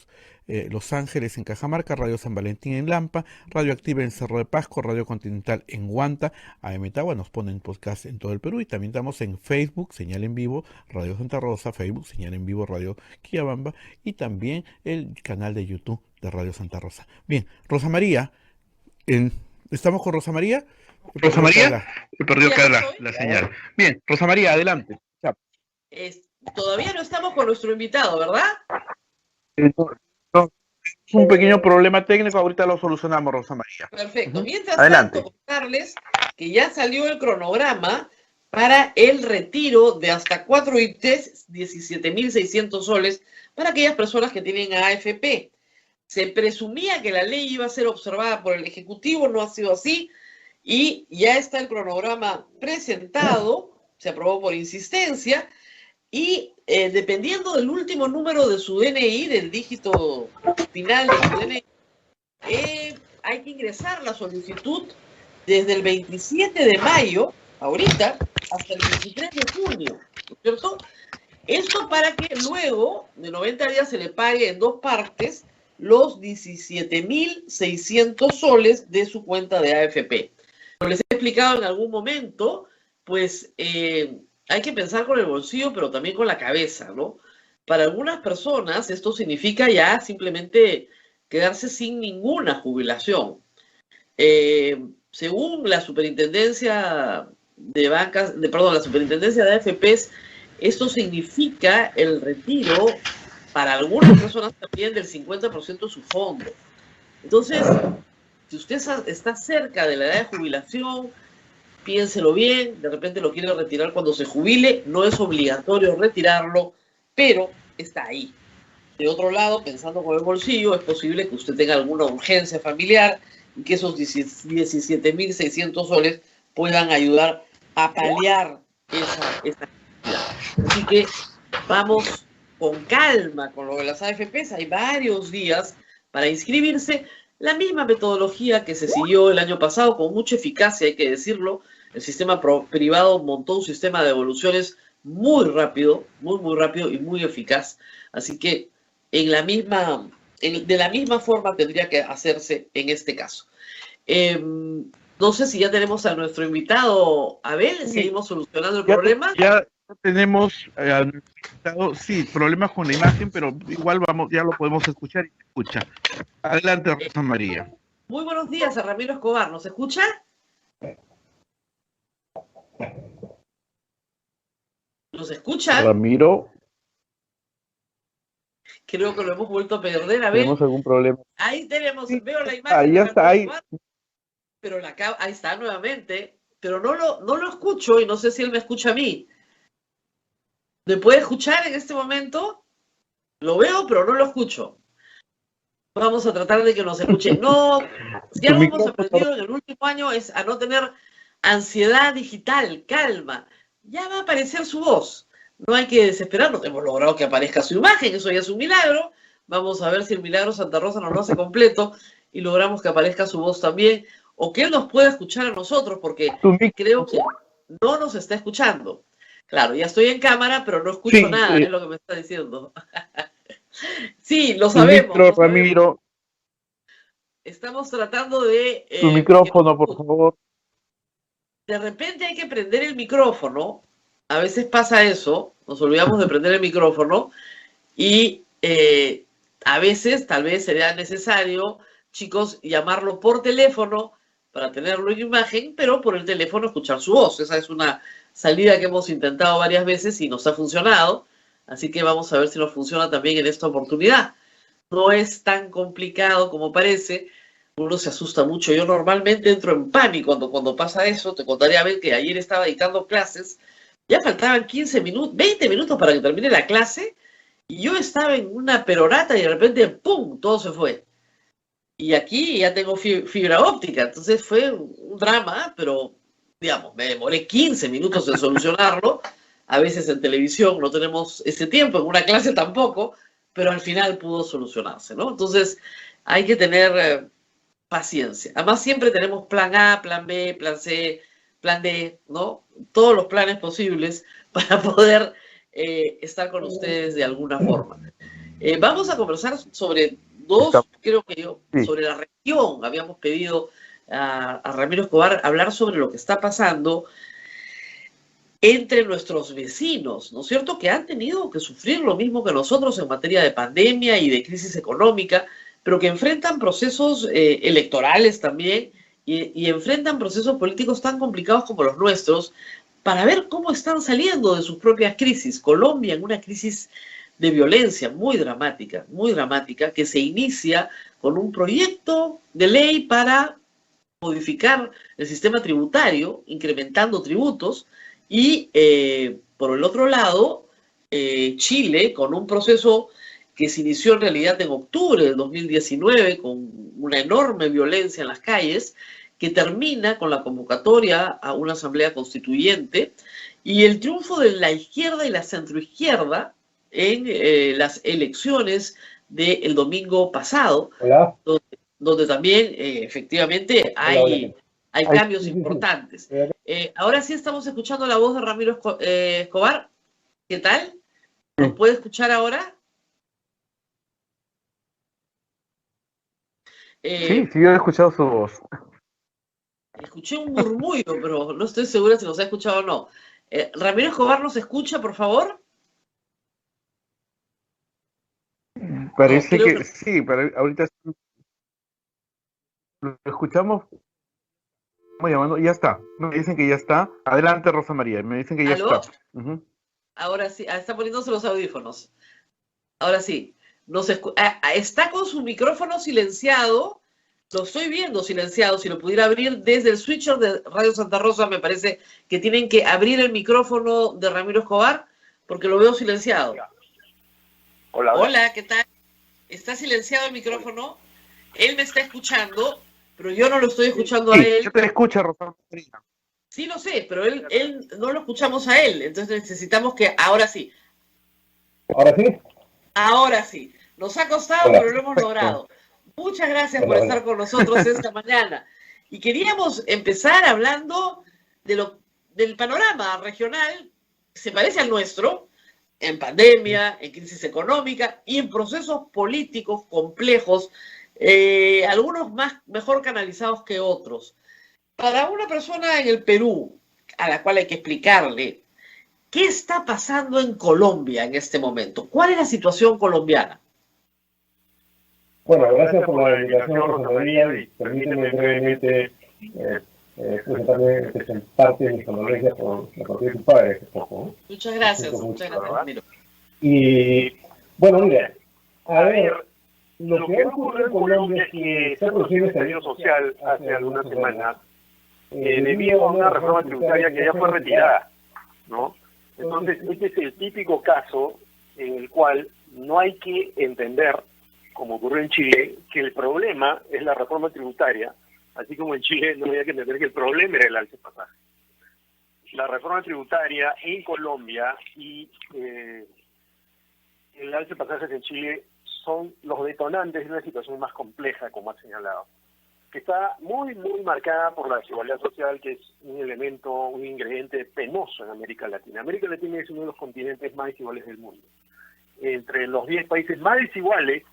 Los Ángeles en Cajamarca, Radio San Valentín en Lampa, Radio Activa en Cerro de Pasco, Radio Continental en Huanta, AM Tagua nos ponen podcast en todo el Perú y también estamos en Facebook, señal en vivo, Radio Santa Rosa, Facebook, señal en vivo, Radio Quillabamba y también el canal de YouTube de Radio Santa Rosa. Bien, Rosa María, ¿estamos con Rosa María? Rosa María, he perdido acá la señal. Bien, Rosa María, adelante. Todavía no estamos con nuestro invitado, ¿verdad? Es un pequeño problema técnico, ahorita lo solucionamos, Rosa María. Perfecto. Mientras adelante. tanto, contarles que ya salió el cronograma para el retiro de hasta 4 ITs, 17.600 soles, para aquellas personas que tienen AFP. Se presumía que la ley iba a ser observada por el Ejecutivo, no ha sido así, y ya está el cronograma presentado, se aprobó por insistencia, y dependiendo del último número de su DNI, del dígito final de su DNI, hay que ingresar la solicitud desde el 27 de mayo, ahorita, hasta el 23 de junio, ¿no es cierto? Esto para que luego de 90 días se le pague en 2 partes los 17.600 soles de su cuenta de AFP. Como les he explicado en algún momento, pues hay que pensar con el bolsillo, pero también con la cabeza, ¿no? Para algunas personas esto significa ya simplemente quedarse sin ninguna jubilación. Según la Superintendencia la Superintendencia de AFPs, esto significa el retiro para algunas personas también del 50% de su fondo. Entonces, si usted está cerca de la edad de jubilación, piénselo bien, de repente lo quiere retirar cuando se jubile, no es obligatorio retirarlo, pero está ahí. De otro lado, pensando con el bolsillo, es posible que usted tenga alguna urgencia familiar y que esos 17.600 soles puedan ayudar a paliar esa actividad. Así que vamos con calma con lo de las AFPs. Hay varios días para inscribirse. La misma metodología que se siguió el año pasado, con mucha eficacia, hay que decirlo. El sistema privado montó un sistema de devoluciones muy rápido, muy rápido y muy eficaz. Así que de la misma forma tendría que hacerse en este caso. No sé si ya tenemos a nuestro invitado Abel, seguimos solucionando el problema. Ya tenemos al invitado, sí, problemas con la imagen, pero igual ya lo podemos escuchar y se escucha. Adelante, Rosa María. Muy buenos días a Ramiro Escobar, ¿nos escucha? ¿Nos escucha? Ramiro. Creo que lo hemos vuelto a perder. A ver. ¿Tenemos algún problema? Ahí tenemos, sí. Veo la imagen. Ahí ya está, ahí. Pero ahí está nuevamente. Pero no lo escucho y no sé si él me escucha a mí. ¿Me puede escuchar en este momento? Lo veo, pero no lo escucho. Vamos a tratar de que nos escuche. No, si algo hemos aprendido en el último año es a no tener ansiedad digital, calma. Ya va a aparecer su voz. No hay que desesperarnos. Hemos logrado que aparezca su imagen, eso ya es un milagro. Vamos a ver si el milagro Santa Rosa nos lo hace completo y logramos que aparezca su voz también, o que él nos pueda escuchar a nosotros, porque creo que no nos está escuchando. Claro, ya estoy en cámara, pero no escucho nada, es lo que me está diciendo. Sí, lo sabemos. Ramiro. Estamos tratando de... Tu micrófono, por favor. De repente hay que prender el micrófono. A veces pasa eso, nos olvidamos de prender el micrófono y a veces tal vez sería necesario, chicos, llamarlo por teléfono para tenerlo en imagen, pero por el teléfono escuchar su voz. Esa es una salida que hemos intentado varias veces y nos ha funcionado, así que vamos a ver si nos funciona también en esta oportunidad. No es tan complicado como parece, uno se asusta mucho. Yo normalmente entro en pánico cuando pasa eso. Te contaré a ver que ayer estaba dictando clases, ya faltaban 15 minutos, 20 minutos para que termine la clase, y yo estaba en una perorata y de repente, ¡pum!, todo se fue. Y aquí ya tengo fibra óptica, entonces fue un drama, pero, digamos, me demoré 15 minutos en solucionarlo. A veces en televisión no tenemos ese tiempo, en una clase tampoco, pero al final pudo solucionarse, ¿no? Entonces hay que tener paciencia. Además siempre tenemos plan A, plan B, plan C, plan D, ¿no? Todos los planes posibles para poder estar con ustedes de alguna forma. Vamos a conversar sobre sobre la región. Habíamos pedido a Ramiro Escobar hablar sobre lo que está pasando entre nuestros vecinos, ¿no es cierto?, que han tenido que sufrir lo mismo que nosotros en materia de pandemia y de crisis económica, pero que enfrentan procesos electorales también y enfrentan procesos políticos tan complicados como los nuestros, para ver cómo están saliendo de sus propias crisis. Colombia en una crisis de violencia muy dramática, que se inicia con un proyecto de ley para modificar el sistema tributario, incrementando tributos, y por el otro lado, Chile, con un proceso que se inició en realidad en octubre de 2019, con una enorme violencia en las calles, que termina con la convocatoria a una asamblea constituyente y el triunfo de la izquierda y la centroizquierda en las elecciones del domingo pasado, donde también efectivamente hay cambios importantes. Ahora sí estamos escuchando la voz de Ramiro Escobar. ¿Qué tal? ¿Nos puede escuchar ahora? Sí, yo he escuchado su voz. Escuché un murmullo, pero no estoy segura si nos ha escuchado o no. Ramiro Escobar, ¿nos escucha, por favor? Parece que sí, pero ahorita lo escuchamos. Estamos llamando, ya está. Me dicen que ya está. Adelante, Rosa María. Me dicen que ya ¿Aló? está. Ahora sí, está poniéndose los audífonos. Ahora sí. Está con su micrófono silenciado. Lo estoy viendo silenciado. Si lo pudiera abrir desde el switcher de Radio Santa Rosa, me parece que tienen que abrir el micrófono de Ramiro Escobar, porque lo veo silenciado. Hola, ¿qué tal? Está silenciado el micrófono. Él me está escuchando, pero yo no lo estoy escuchando a él. Yo te escucho, Rosa María. Sí lo sé, pero él no lo escuchamos a él, entonces necesitamos que ahora sí. ¿Ahora sí? Ahora sí. Nos ha costado, Hola. pero lo hemos logrado. Muchas gracias por Hola, estar con nosotros esta mañana. Y queríamos empezar hablando del panorama regional, que se parece al nuestro, en pandemia, en crisis económica y en procesos políticos complejos, algunos mejor canalizados que otros. Para una persona en el Perú, a la cual hay que explicarle, ¿qué está pasando en Colombia en este momento? ¿Cuál es la situación colombiana? Bueno, gracias por la invitación, Rosa María, y permíteme brevemente presentarme en parte de mis condolencias por la partida de tu padre hace poco, ¿no? Muchas gracias, Mucho, muchas ¿verdad? gracias, Miro. Y, bueno, mira, a ver, lo que ha ocurrido en Colombia es que se ha producido un estallido social hace algunas semanas debido a una reforma tributaria que ya fue retirada, ¿no? Entonces, este es el típico caso en el cual no hay que entender, como ocurrió en Chile, que el problema es la reforma tributaria, así como en Chile no había que entender que el problema era el alza de pasaje. La reforma tributaria en Colombia y el alza de pasajes en Chile son los detonantes de una situación más compleja, como ha señalado, que está muy marcada por la desigualdad social, que es un elemento, un ingrediente penoso en América Latina. América Latina es uno de los continentes más desiguales del mundo. Entre los 10 países más desiguales,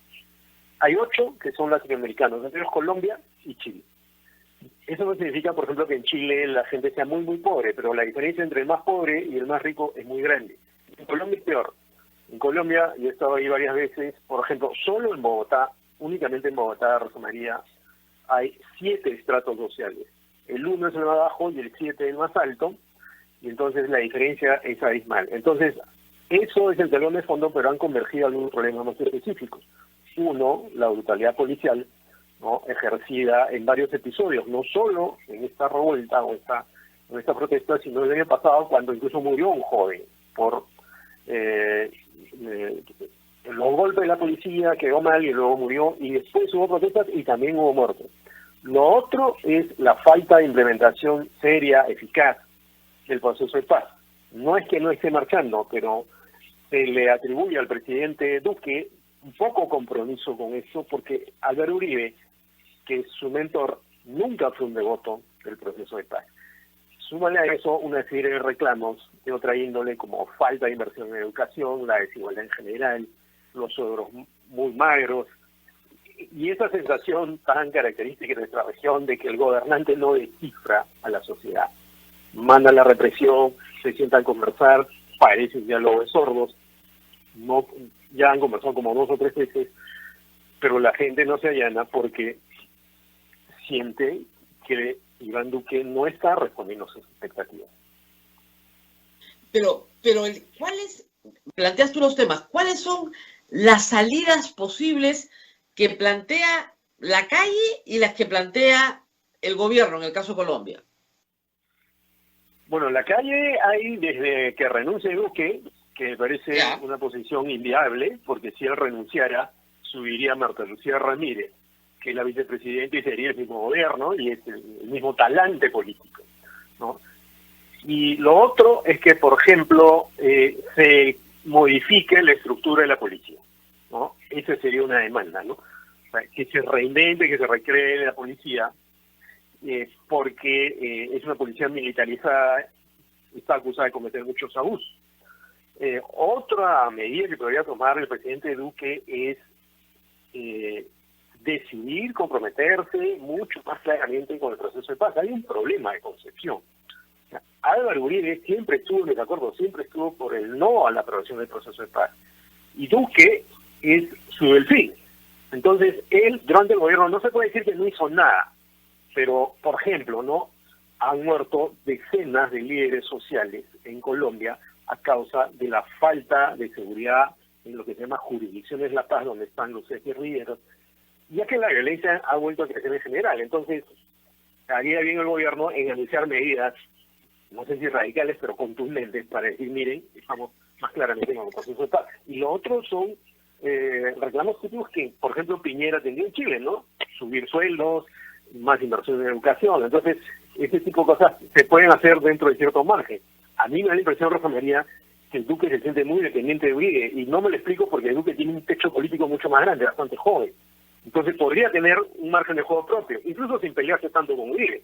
hay 8 que son latinoamericanos, entre ellos Colombia y Chile. Eso no significa, por ejemplo, que en Chile la gente sea muy pobre, pero la diferencia entre el más pobre y el más rico es muy grande. En Colombia es peor. En Colombia, yo he estado ahí varias veces, por ejemplo, solo en Bogotá, únicamente en Bogotá, Rosa María, hay 7 estratos sociales. El 1 es el más bajo y el 7 el más alto, y entonces la diferencia es abismal. Entonces, eso es el telón de fondo, pero han convergido algunos problemas más específicos. Uno, la brutalidad policial, ¿no?, ejercida en varios episodios, no solo en esta revuelta o en esta protesta, sino el año pasado, cuando incluso murió un joven por los golpes de la policía, quedó mal y luego murió, y después hubo protestas y también hubo muertos. Lo otro es la falta de implementación seria, eficaz del proceso de paz. No es que no esté marchando, pero se le atribuye al presidente Duque un poco compromiso con eso, porque Álvaro Uribe, que es su mentor, nunca fue un devoto del proceso de paz. Súmale a eso una serie de reclamos de otra índole, como falta de inversión en educación, la desigualdad en general, los suegros muy magros, y esa sensación tan característica de nuestra región de que el gobernante no descifra a la sociedad. Manda la represión, se sientan a conversar, parece un diálogo de sordos, no, ya han conversado como 2 o 3 veces, pero la gente no se allana porque siente que Iván Duque no está respondiendo a sus expectativas. Pero ¿cuáles, planteas tú los temas, cuáles son las salidas posibles que plantea la calle y las que plantea el gobierno, en el caso de Colombia? Bueno, la calle hay desde que renuncie Duque, que me parece una posición inviable, porque si él renunciara, subiría Marta Lucía Ramírez, que es la vicepresidenta, y sería el mismo gobierno y es el mismo talante político, ¿no? Y lo otro es que, por ejemplo, se modifique la estructura de la policía, ¿no? Esa sería una demanda, ¿no? O sea, que se reinvente, que se recree la policía, porque es una policía militarizada, está acusada de cometer muchos abusos. Otra medida que podría tomar el presidente Duque es decidir comprometerse mucho más claramente con el proceso de paz. Hay un problema de concepción. O sea, Álvaro Uribe siempre estuvo en desacuerdo, siempre estuvo por el no a la aprobación del proceso de paz. Y Duque es su delfín. Entonces, él, durante el gobierno, no se puede decir que no hizo nada, pero, por ejemplo, no han muerto decenas de líderes sociales en Colombia a causa de la falta de seguridad en lo que se llama jurisdicciones de la paz, donde están los guerrilleros, ya que la violencia ha vuelto a crecer en general. Entonces, haría bien el gobierno en anunciar medidas, no sé si radicales, pero contundentes, para decir, miren, estamos más claramente con el proceso de paz. Y lo otro son reclamos típicos que, por ejemplo, Piñera tenía en Chile, ¿no? Subir sueldos, más inversión en educación. Entonces, ese tipo de cosas se pueden hacer dentro de cierto margen. A mí me da la impresión, Rosa María, que el Duque se siente muy dependiente de Uribe, y no me lo explico porque el Duque tiene un techo político mucho más grande, bastante joven. Entonces podría tener un margen de juego propio, incluso sin pelearse tanto con Uribe,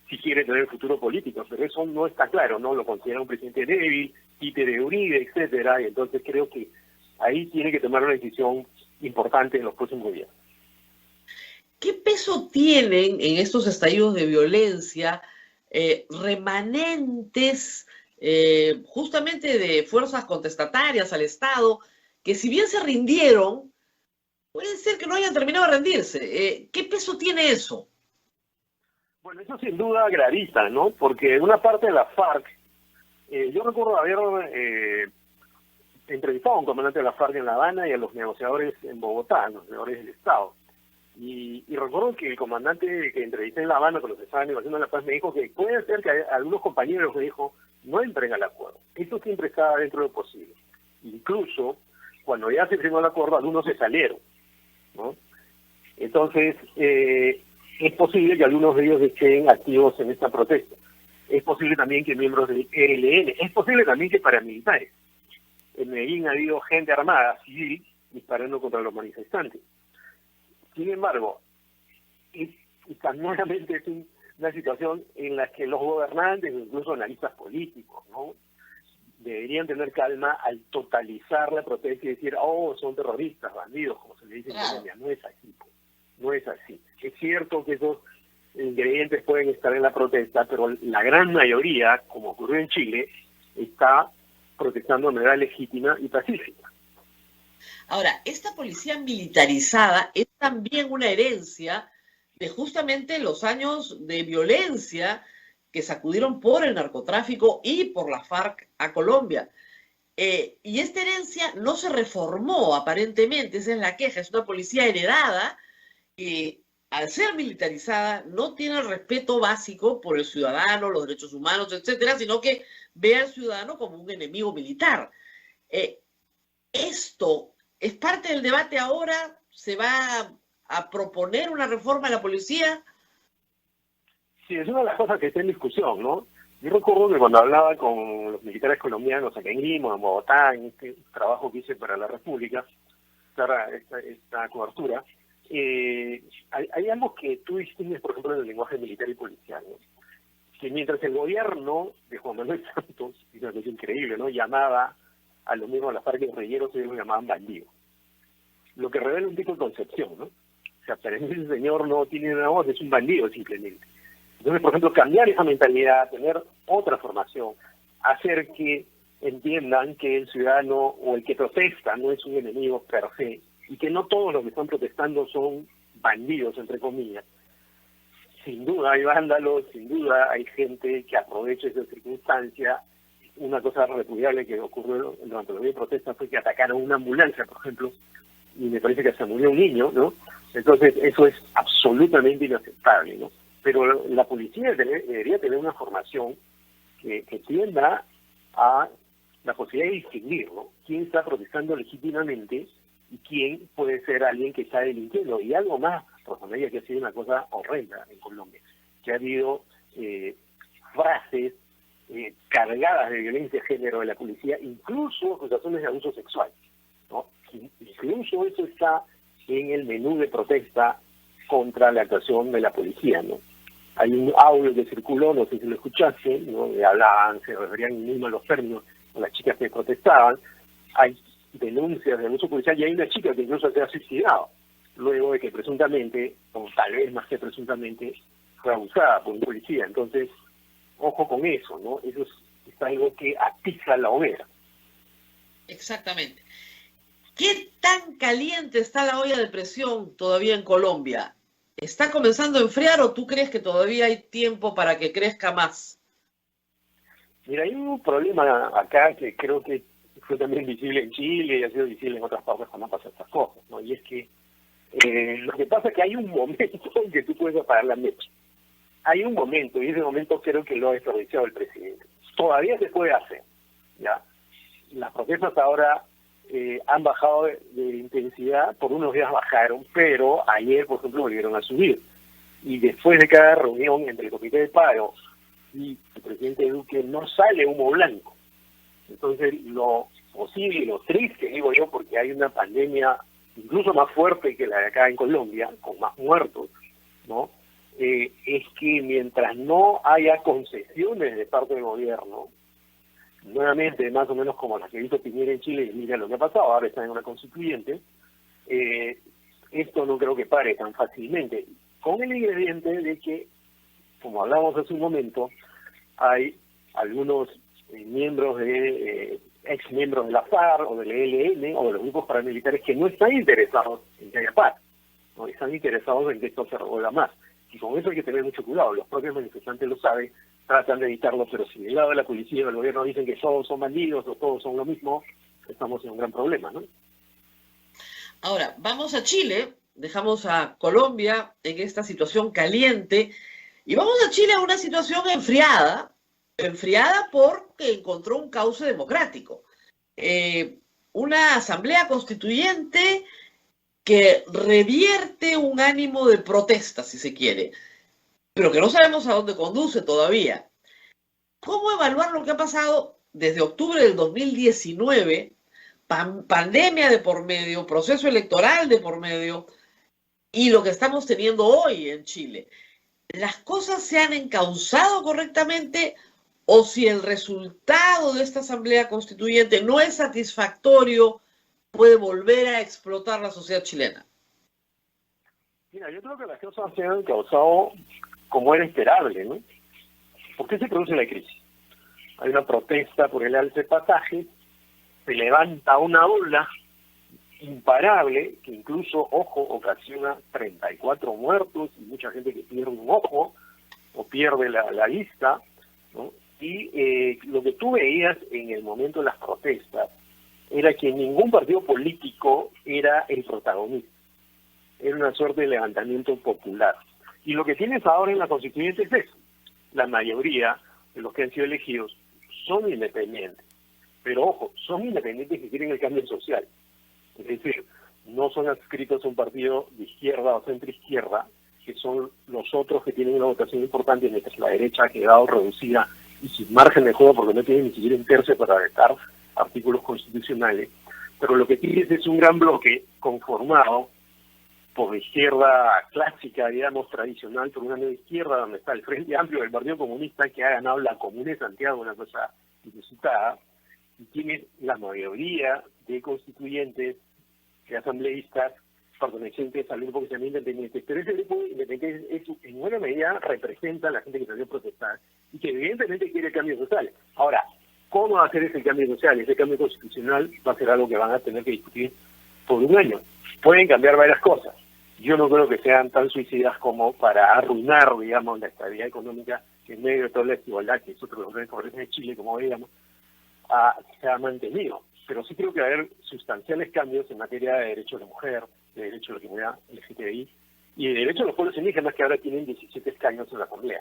si quiere tener futuro político, pero eso no está claro, ¿no? Lo considera un presidente débil, títere de Uribe, etcétera, y entonces creo que ahí tiene que tomar una decisión importante en los próximos días. ¿Qué peso tienen en estos estallidos de violencia remanentes justamente de fuerzas contestatarias al Estado, que si bien se rindieron, puede ser que no hayan terminado de rendirse? ¿Qué peso tiene eso? Bueno, eso sin duda gravita, ¿no? Porque en una parte de la FARC, yo recuerdo haber entrevistado a un comandante de la FARC en La Habana y a los negociadores en Bogotá, los negociadores del Estado. Y recuerdo que el comandante que entrevisté en La Habana con los que estaban negociando la paz me dijo que puede ser que algunos compañeros me dijo no entren al acuerdo. Eso siempre está dentro de lo posible. Incluso cuando ya se firmó el acuerdo, algunos se salieron, ¿no? Entonces, es posible que algunos de ellos estén activos en esta protesta. Es posible también que miembros del ELN, es posible también que paramilitares. En Medellín ha habido gente armada, civil, disparando contra los manifestantes. Sin embargo, esta nuevamente es una situación en la que los gobernantes, incluso analistas políticos, ¿no?, deberían tener calma al totalizar la protesta y decir, oh, son terroristas, bandidos, como se le dice en Colombia. No es así, no es así. Es cierto que esos ingredientes pueden estar en la protesta, pero la gran mayoría, como ocurrió en Chile, está protestando de manera legítima y pacífica. Ahora, esta policía militarizada es también una herencia de justamente los años de violencia que sacudieron por el narcotráfico y por la FARC a Colombia. Y esta herencia no se reformó aparentemente, esa es la queja, es una policía heredada que al ser militarizada no tiene el respeto básico por el ciudadano, los derechos humanos, etcétera, sino que ve al ciudadano como un enemigo militar. Esto es parte del debate ahora. ¿Se va a proponer una reforma a la policía? Sí, es una de las cosas que está en discusión, ¿no? Yo recuerdo que cuando hablaba con los militares colombianos acá en Lima, en Bogotá, en este trabajo que hice para la República, esta cobertura, hay algo que tú distingues, por ejemplo, en el lenguaje militar y policial, ¿no? Que mientras el gobierno de Juan Manuel Santos, es una cosa increíble, ¿no?, llamaba a los mismos de la FARC guerrilleros, ellos los llamaban bandidos. Lo que revela un tipo de concepción, ¿no? O sea, para mí ese señor no tiene una voz, es un bandido simplemente. Entonces, por ejemplo, cambiar esa mentalidad, tener otra formación, hacer que entiendan que el ciudadano o el que protesta no es un enemigo per se, y que no todos los que están protestando son bandidos, entre comillas. Sin duda hay vándalos, sin duda hay gente que aprovecha esa circunstancia. Una cosa repudiable que ocurrió durante los días de protesta fue que atacaron una ambulancia, por ejemplo, y me parece que se murió un niño, ¿no? Entonces, eso es absolutamente inaceptable, ¿no? Pero la policía debería tener una formación que tienda a la posibilidad de distinguir, ¿no?, quién está protestando legítimamente y quién puede ser alguien que está delinquiendo. Y algo más, Rosa María, que ha sido una cosa horrenda en Colombia, que ha habido frases cargadas de violencia de género de la policía, incluso acusaciones de abuso sexual, ¿no? Incluso eso está en el menú de protesta contra la actuación de la policía, ¿no? Hay un audio que circuló, no sé si lo escuchaste, ¿no?, hablaban, se referían mismo a los términos a las chicas que protestaban. Hay denuncias de abuso policial y hay una chica que incluso se ha suicidado luego de que presuntamente, o tal vez más que presuntamente, fue abusada por un policía. Entonces, ojo con eso, ¿no? Eso es algo que atiza la hoguera. Exactamente. ¿Qué tan caliente está la olla de presión todavía en Colombia? ¿Está comenzando a enfriar o tú crees que todavía hay tiempo para que crezca más? Mira, hay un problema acá que creo que fue también visible en Chile y ha sido visible en otras partes cuando pasan estas cosas, ¿no? Y es que lo que pasa es que hay un momento en que tú puedes apagar la mecha. Hay un momento, y ese momento creo que lo ha desperdiciado el presidente. Todavía se puede hacer, ¿ya? Las protestas ahora han bajado de intensidad, por unos días bajaron, pero ayer, por ejemplo, volvieron a subir. y después de cada reunión entre el Comité de Paro y el presidente Duque no sale humo blanco. Entonces, lo posible y lo triste, digo yo, porque hay una pandemia incluso más fuerte que la de acá en Colombia, con más muertos, ¿no? Es que mientras no haya concesiones de parte del gobierno, nuevamente, más o menos como las que hizo Piñera en Chile, y mira lo que ha pasado, ahora está en una constituyente, esto no creo que pare tan fácilmente, con el ingrediente de que, como hablamos hace un momento, hay algunos miembros ex miembros de la FARC o del ELN o de los grupos paramilitares que no están interesados en que haya paz, no están interesados en que esto se revuelva más. Y con eso hay que tener mucho cuidado, los propios manifestantes lo saben, tratan de evitarlo, pero si del lado de la policía y del gobierno dicen que todos son bandidos o todos son lo mismo, estamos en un gran problema, ¿no? Ahora, vamos a Chile, dejamos a Colombia en esta situación caliente y vamos a Chile a una situación enfriada porque encontró un cauce democrático. Una asamblea constituyente que revierte un ánimo de protesta, si se quiere, pero que no sabemos a dónde conduce todavía. ¿Cómo evaluar lo que ha pasado desde octubre del 2019, pandemia de por medio, proceso electoral de por medio, y lo que estamos teniendo hoy en Chile? ¿Las cosas se han encauzado correctamente o si el resultado de esta asamblea constituyente no es satisfactorio, puede volver a explotar la sociedad chilena? Mira, yo creo que las cosas se han causado como era esperable, ¿no? ¿Por qué se produce la crisis? Hay una protesta por el alza de pasajes, se levanta una ola imparable que incluso, ojo, ocasiona 34 muertos y mucha gente que pierde un ojo o pierde la vista, ¿no? Y lo que tú veías en el momento de las protestas era que ningún partido político era el protagonista. Era una suerte de levantamiento popular. Y lo que tienes ahora en la Constituyente es eso. La mayoría de los que han sido elegidos son independientes. Pero ojo, son independientes que quieren el cambio social. Es decir, no son adscritos a un partido de izquierda o centro-izquierda, que son los otros que tienen una votación importante, mientras la derecha ha quedado reducida y sin margen de juego porque no tienen ni siquiera un tercio para vetar artículos constitucionales. Pero lo que tienes es un gran bloque conformado por la izquierda clásica, digamos, tradicional, por una nueva izquierda donde está el Frente Amplio del Partido Comunista, que ha ganado la Comuna de Santiago, una cosa inusitada, y tiene la mayoría de constituyentes, de asambleístas, pertenecientes al grupo que se llama Independientes. Pero ese grupo independiente en buena medida representa a la gente que salió a protestar y que evidentemente quiere cambio social. Ahora, ¿cómo va a hacer ese cambio social? Ese cambio constitucional va a ser algo que van a tener que discutir por un año. Pueden cambiar varias cosas. Yo no creo que sean tan suicidas como para arruinar, digamos, la estabilidad económica que en medio de toda la desigualdad que es otro de los grandes problemas de Chile, como veíamos, se ha mantenido. Pero sí creo que va a haber sustanciales cambios en materia de derechos de la mujer, de derechos de la comunidad LGTBI y de derechos de los pueblos indígenas que ahora tienen 17 escaños en la Asamblea.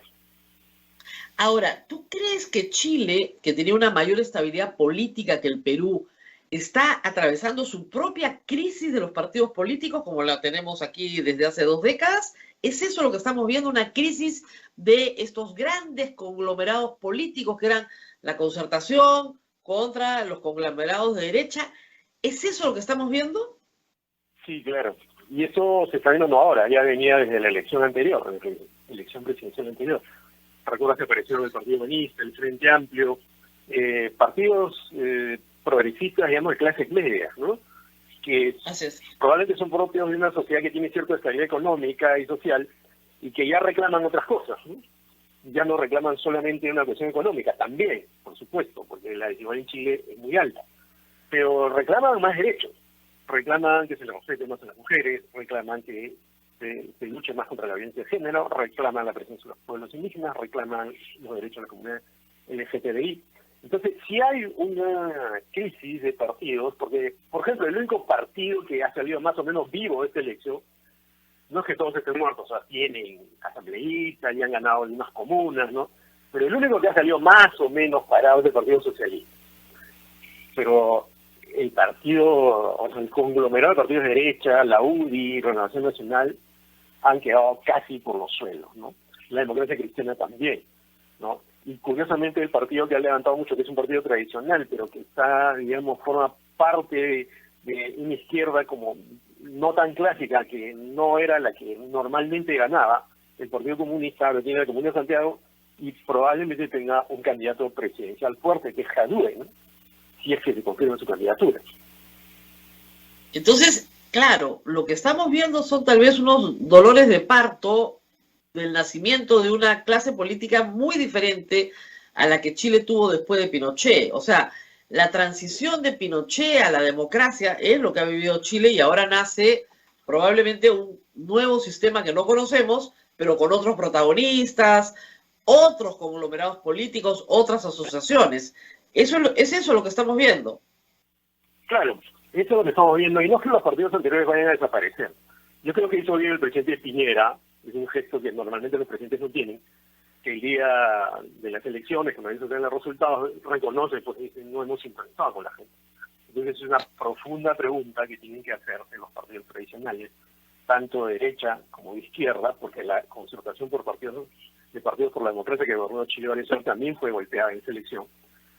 Ahora, ¿tú crees que Chile, que tenía una mayor estabilidad política que el Perú, está atravesando su propia crisis de los partidos políticos, como la tenemos aquí desde hace 2 décadas? ¿Es eso lo que estamos viendo, una crisis de estos grandes conglomerados políticos que eran la Concertación contra los conglomerados de derecha? ¿Es eso lo que estamos viendo? Sí, claro. Y eso se está viendo no ahora, ya venía desde la elección anterior, desde la elección presidencial anterior. Recuerdas que aparecieron el Partido Comunista, el Frente Amplio, partidos progresistas, digamos, de clases medias, ¿no? Que probablemente son propios de una sociedad que tiene cierta estabilidad económica y social y que ya reclaman otras cosas, ¿no? Ya no reclaman solamente una cuestión económica, también, por supuesto, porque la desigualdad en Chile es muy alta, pero reclaman más derechos, reclaman que se les respete más a las mujeres, reclaman que se luche más contra la violencia de género, reclaman la presencia de los pueblos indígenas, reclaman los derechos de la comunidad LGTBI. Entonces, si hay una crisis de partidos, porque, por ejemplo, el único partido que ha salido más o menos vivo de esta elección, no es que todos estén muertos, o sea, tienen asambleístas y han ganado algunas comunas, ¿no? Pero el único que ha salido más o menos parado es el Partido Socialista. Pero el partido, o sea, el conglomerado de partidos de derecha, la UDI, Renovación Nacional, han quedado casi por los suelos, ¿no? La democracia cristiana también, ¿no? Y curiosamente el partido que ha levantado mucho, que es un partido tradicional, pero que está, digamos, forma parte de una izquierda como no tan clásica, que no era la que normalmente ganaba, el Partido Comunista, lo tiene la Comunidad de Santiago, y probablemente tenga un candidato presidencial fuerte, que es Jadue, ¿no? Si es que se confirma su candidatura. Entonces, claro, lo que estamos viendo son tal vez unos dolores de parto del nacimiento de una clase política muy diferente a la que Chile tuvo después de Pinochet. O sea, la transición de Pinochet a la democracia es lo que ha vivido Chile y ahora nace probablemente un nuevo sistema que no conocemos, pero con otros protagonistas, otros conglomerados políticos, otras asociaciones. ¿Es eso lo que estamos viendo? Claro, eso es lo que estamos viendo, y no es que los partidos anteriores vayan a desaparecer. Yo creo que hizo bien el presidente Piñera, es un gesto que normalmente los presidentes no tienen, que el día de las elecciones, cuando ellos den los resultados, reconoce, pues no hemos sintonizado con la gente. Entonces es una profunda pregunta que tienen que hacerse los partidos tradicionales, tanto de derecha como de izquierda, porque la concertación por partidos por la democracia que gobernó Chile varios años también fue golpeada en esa elección.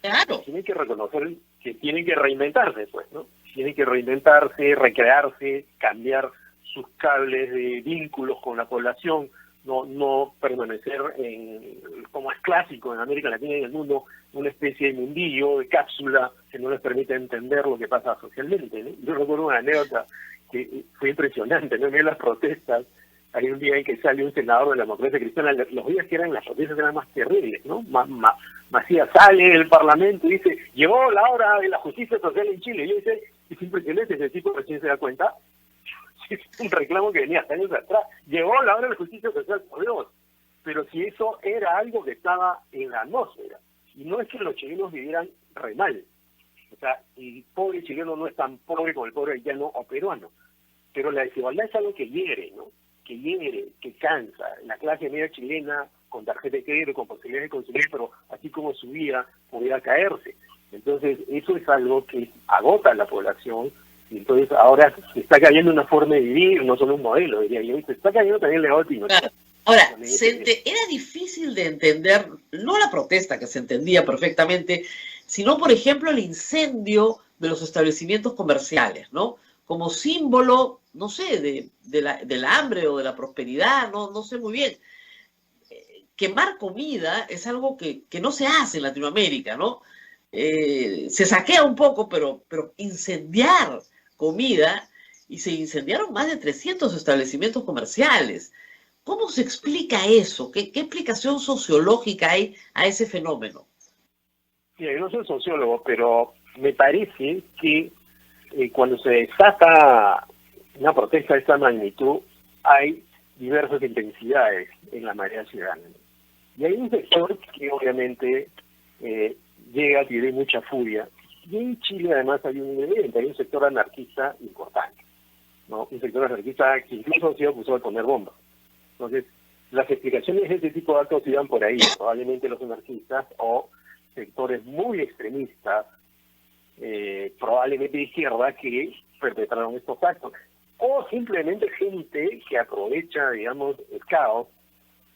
Claro. Tienen que reconocer que tienen que reinventarse, pues, ¿no? Tienen que reinventarse, recrearse, cambiar sus cables de vínculos con la población, no permanecer como es clásico en América Latina y en el mundo, una especie de mundillo, de cápsula que no les permite entender lo que pasa socialmente, ¿no? Yo recuerdo una anécdota que fue impresionante, ¿no? En las protestas, hay un día en que sale un senador de la democracia cristiana, los días que eran las protestas eran más terribles, ¿no? Macías sale del Parlamento y dice, llegó la hora de la justicia social en Chile. Y yo dice, es impresionante, ese tipo recién se da cuenta, es un reclamo que venía hasta años atrás, llegó la hora de la justicia social, por Dios. Pero si eso era algo que estaba en la atmósfera, y no es que los chilenos vivieran re mal, o sea, el pobre chileno no es tan pobre como el pobre haitiano o peruano, pero la desigualdad es algo que hiere, ¿no? Que hiere, que cansa. La clase media chilena, con tarjeta de crédito, con posibilidades de consumir, pero así como subía, podía caerse. Entonces, eso es algo que agota a la población, y entonces ahora se está cayendo una forma de vivir, no solo un modelo, diría yo, y se está cayendo también el legado de Pinochet. Claro. Ahora, era difícil de entender, no la protesta, que se entendía perfectamente, sino, por ejemplo, el incendio de los establecimientos comerciales, ¿no? Como símbolo, no sé, del hambre o de la prosperidad, no sé muy bien. Quemar comida es algo que no se hace en Latinoamérica, ¿no? Se saquea un poco, pero incendiar comida, y se incendiaron más de 300 establecimientos comerciales. ¿Cómo se explica eso? ¿Qué explicación sociológica hay a ese fenómeno? Sí, yo no soy sociólogo, pero me parece que cuando se desata una protesta de esta magnitud, hay diversas intensidades en la marea ciudadana. Y hay un sector que obviamente llega a tener mucha furia. Y en Chile además hay un sector anarquista importante, ¿no? Un sector anarquista que incluso ha sido acusado de poner bombas. Entonces, las explicaciones de este tipo de actos iban por ahí. Probablemente los anarquistas o sectores muy extremistas, probablemente de izquierda, que perpetraron estos actos. O simplemente gente que aprovecha, digamos, el caos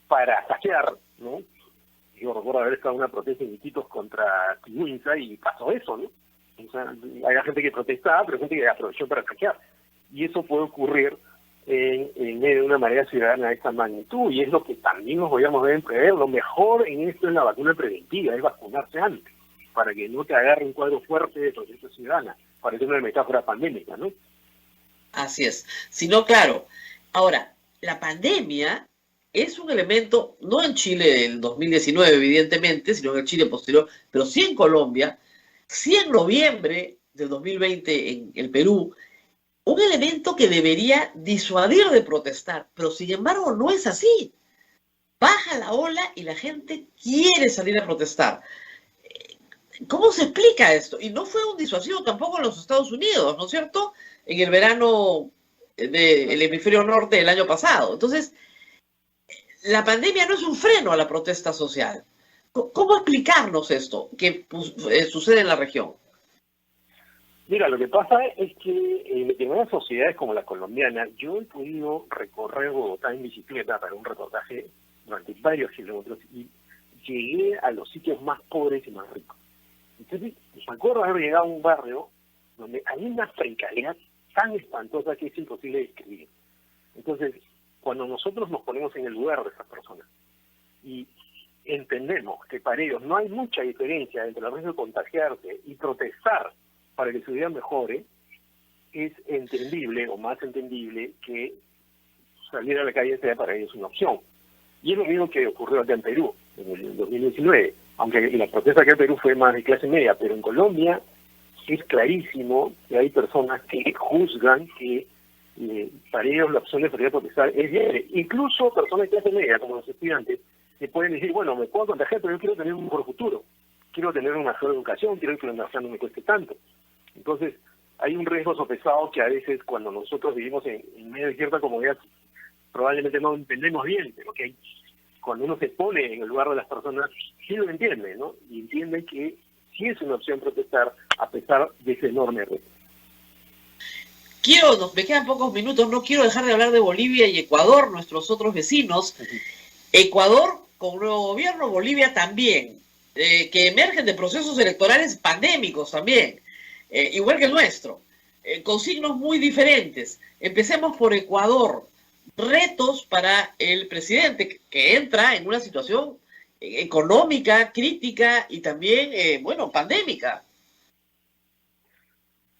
para saquear, ¿no? Yo recuerdo haber estado en una protesta en Iquitos contra Tibuinza y pasó eso, ¿no? O sea, había gente que protestaba, pero gente que aprovechó para saquear. Y eso puede ocurrir en medio de una marea ciudadana de esta magnitud, y es lo que también los gobiernos deben prever. Lo mejor en esto es la vacuna preventiva, es vacunarse antes, para que no te agarre un cuadro fuerte de protesta ciudadana, para hacer una metáfora pandémica, ¿no? Así es. Si no, claro. Ahora, la pandemia es un elemento, no en Chile del 2019, evidentemente, sino en el Chile posterior, pero sí en Colombia, sí en noviembre del 2020 en el Perú, un elemento que debería disuadir de protestar, pero sin embargo no es así. Baja la ola y la gente quiere salir a protestar. ¿Cómo se explica esto? Y no fue un disuasivo tampoco en los Estados Unidos, ¿no es cierto? En el verano del hemisferio norte del año pasado. Entonces, la pandemia no es un freno a la protesta social. ¿Cómo explicarnos esto que sucede en la región? Mira, lo que pasa es que en determinadas sociedades como la colombiana, yo he podido recorrer Bogotá en bicicleta para un reportaje durante varios kilómetros y llegué a los sitios más pobres y más ricos. Entonces, me acuerdo haber llegado a un barrio donde hay una precariedad tan espantosa que es imposible describir. Entonces, cuando nosotros nos ponemos en el lugar de esas personas y entendemos que para ellos no hay mucha diferencia entre el riesgo de contagiarse y protestar para que su vida mejore, es entendible o más entendible que salir a la calle sea para ellos una opción. Y es lo mismo que ocurrió acá en Perú en el 2019, aunque la protesta acá en Perú fue más de clase media, pero en Colombia es clarísimo que hay personas que juzgan que para ellos la opción de salir a protestar es libre. Incluso personas de clase media, como los estudiantes, que pueden decir, bueno, me puedo contagiar, pero yo quiero tener un mejor futuro, quiero tener una mejor educación, quiero que la educación no me cueste tanto. Entonces, hay un riesgo sopesado que a veces cuando nosotros vivimos en medio de cierta comodidad, probablemente no entendemos bien, pero que cuando uno se pone en el lugar de las personas, sí lo entiende, ¿no? Y entiende que sí es una opción protestar a pesar de ese enorme riesgo. Me quedan pocos minutos, no quiero dejar de hablar de Bolivia y Ecuador, nuestros otros vecinos. Ecuador con un nuevo gobierno, Bolivia también, que emergen de procesos electorales pandémicos también, igual que el nuestro, con signos muy diferentes. Empecemos por Ecuador. Retos para el presidente que entra en una situación económica, crítica y también, pandémica.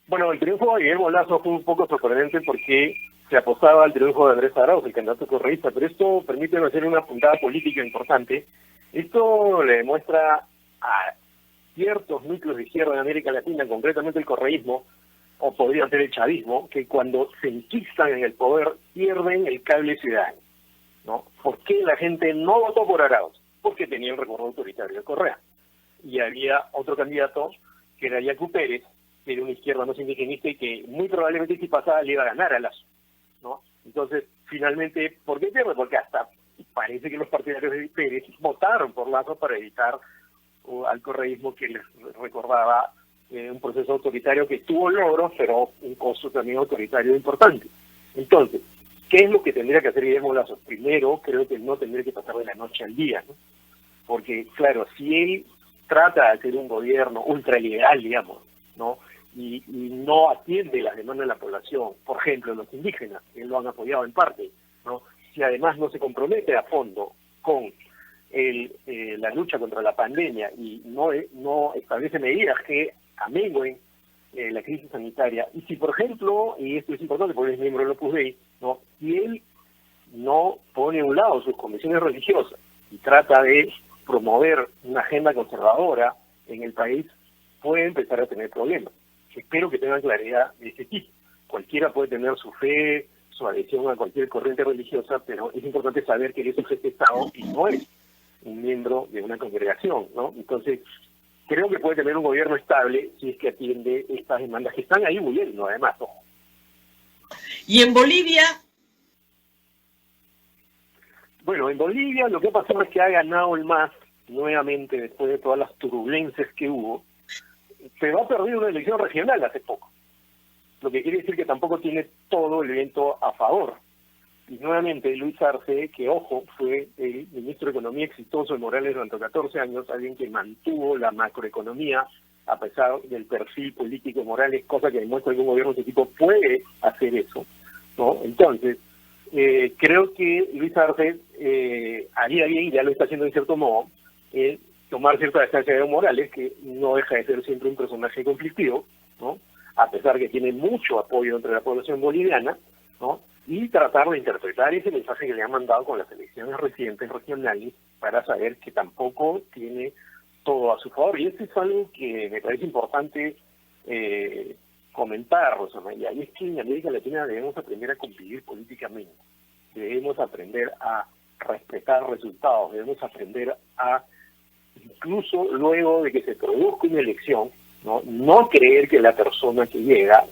Bueno, el triunfo de Guillermo Lasso fue un poco sorprendente porque se apostaba al triunfo de Andrés Arauz, el candidato correísta, pero esto permite hacer una puntada política importante. Esto le demuestra a ciertos núcleos de izquierda en América Latina, concretamente el correísmo, o podría ser el chavismo, que cuando se enquistan en el poder pierden el cable ciudadano, ¿no? ¿Por qué la gente no votó por Arauz? Porque tenía el recuerdo autoritario de Correa. Y había otro candidato, que era Yacu Pérez, que era una izquierda más indigenista y que muy probablemente si pasaba le iba a ganar a Lasso, ¿no? Entonces, finalmente, ¿por qué pierde? Porque hasta parece que los partidarios de Pérez votaron por Lasso para evitar al correísmo que les recordaba un proceso autoritario que tuvo logros, pero un costo también autoritario importante. Entonces, ¿qué es lo que tendría que hacer Guillermo Lasso? Primero, creo que no tendría que pasar de la noche al día, ¿no? Porque, claro, si él trata de hacer un gobierno ultraliberal, digamos, ¿no? Y no atiende las demandas de la población, por ejemplo, los indígenas, que lo han apoyado en parte, ¿no? Si además no se compromete a fondo con la lucha contra la pandemia y no establece medidas que amengüen la crisis sanitaria, y si por ejemplo, y esto es importante porque es miembro del Opus Dei, ¿no? Si él no pone a un lado sus convicciones religiosas y trata de promover una agenda conservadora en el país, puede empezar a tener problemas. Espero que tengan claridad de este tipo. Cualquiera puede tener su fe, su adhesión a cualquier corriente religiosa, pero es importante saber que él es un jefe de Estado y no es un miembro de una congregación, ¿no? Entonces, creo que puede tener un gobierno estable si es que atiende estas demandas que están ahí huyendo, además, ojo. ¿Y en Bolivia? Bueno, en Bolivia lo que ha pasado es que ha ganado el MAS nuevamente después de todas las turbulencias que hubo, pero ha perdido una elección regional hace poco, lo que quiere decir que tampoco tiene todo el viento a favor. Y nuevamente Luis Arce, que ojo, fue el ministro de Economía exitoso de Morales durante 14 años, alguien que mantuvo la macroeconomía a pesar del perfil político de Morales, cosa que demuestra que un gobierno de ese tipo puede hacer eso, ¿no? Entonces, creo que Luis Arce haría bien, ya lo está haciendo en cierto modo, tomar cierta distancia de Evo Morales, que no deja de ser siempre un personaje conflictivo, ¿no? A pesar que tiene mucho apoyo entre la población boliviana, ¿no? Y tratar de interpretar ese mensaje que le han mandado con las elecciones recientes regionales para saber que tampoco tiene todo a su favor. Y eso es algo que me parece importante comentar, Rosa María, y es que en América Latina debemos aprender a convivir políticamente, debemos aprender a respetar resultados, debemos aprender a, incluso luego de que se produzca una elección, no creer que la persona que llega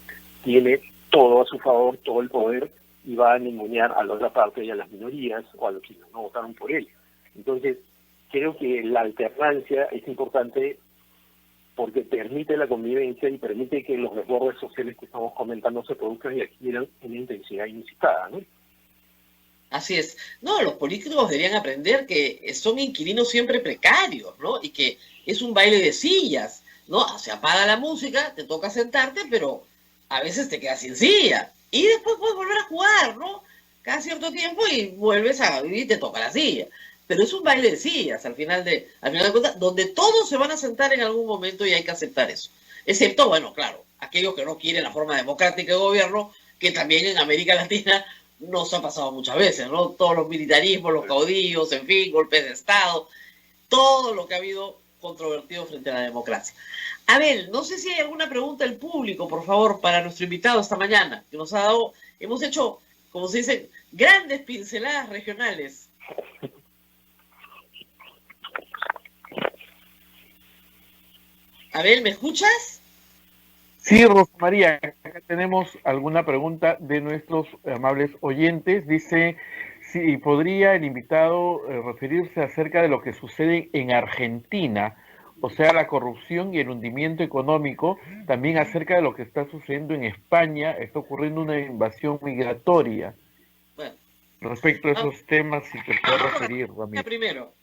tiene todo a su favor, todo el poder, y va a ningunear a la otra parte y a las minorías o a los que no votaron por él. Entonces, creo que la alternancia es importante porque permite la convivencia y permite que los desbordes sociales que estamos comentando se produzcan y adquieran una intensidad inusitada, ¿no? Así es. No, los políticos deberían aprender que son inquilinos siempre precarios, ¿no? Y que es un baile de sillas, ¿no? Se apaga la música, te toca sentarte, pero a veces te quedas sin silla. Y después puedes volver a jugar, ¿no? Cada cierto tiempo y vuelves a vivir y te toca la silla. Pero es un baile de sillas, al final de cuentas, donde todos se van a sentar en algún momento y hay que aceptar eso. Excepto, bueno, claro, aquellos que no quieren la forma democrática de gobierno, que también en América Latina nos ha pasado muchas veces, ¿no? Todos los militarismos, los caudillos, en fin, golpes de Estado, todo lo que ha habido controvertido frente a la democracia. Abel, no sé si hay alguna pregunta del público, por favor, para nuestro invitado esta mañana, que nos ha dado, hemos hecho, como se dice, grandes pinceladas regionales. Abel, ¿me escuchas? Sí, Rosa María, acá tenemos alguna pregunta de nuestros amables oyentes. Dice si podría el invitado referirse acerca de lo que sucede en Argentina, o sea, la corrupción y el hundimiento económico, también acerca de lo que está sucediendo en España, está ocurriendo una invasión migratoria. Bueno, Respecto a esos temas, si te puedo referir, Ramiro. Primero.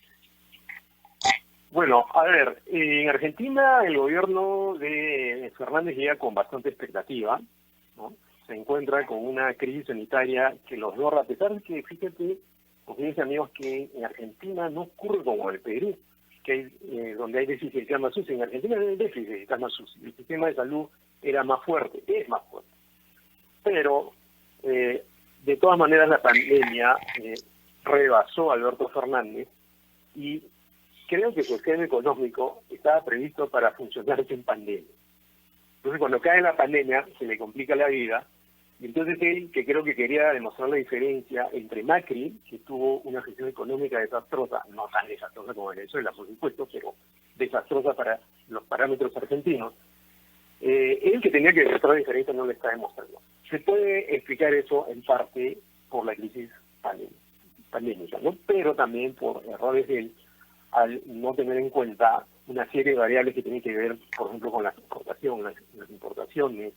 Bueno, a ver, en Argentina el gobierno de Fernández llega con bastante expectativa, ¿no? Se encuentra con una crisis sanitaria que los borra, a pesar de que, fíjate, amigos, que en Argentina no ocurre como en el Perú, que hay, donde hay déficit de camas UCI. En Argentina no hay déficit de camas UCI. El sistema de salud era más fuerte, es más fuerte. Pero, de todas maneras, la pandemia rebasó a Alberto Fernández y creo que su esquema económico estaba previsto para funcionar en pandemia. Entonces, cuando cae la pandemia, se le complica la vida, y entonces él, que creo que quería demostrar la diferencia entre Macri, que tuvo una gestión económica desastrosa, no tan desastrosa como Venezuela, por supuesto, pero desastrosa para los parámetros argentinos, él, que tenía que demostrar la diferencia, no le está demostrando. Se puede explicar eso en parte por la crisis pandémica, ¿no? Pero también por errores de él, al no tener en cuenta una serie de variables que tienen que ver, por ejemplo, con la exportación, las importaciones,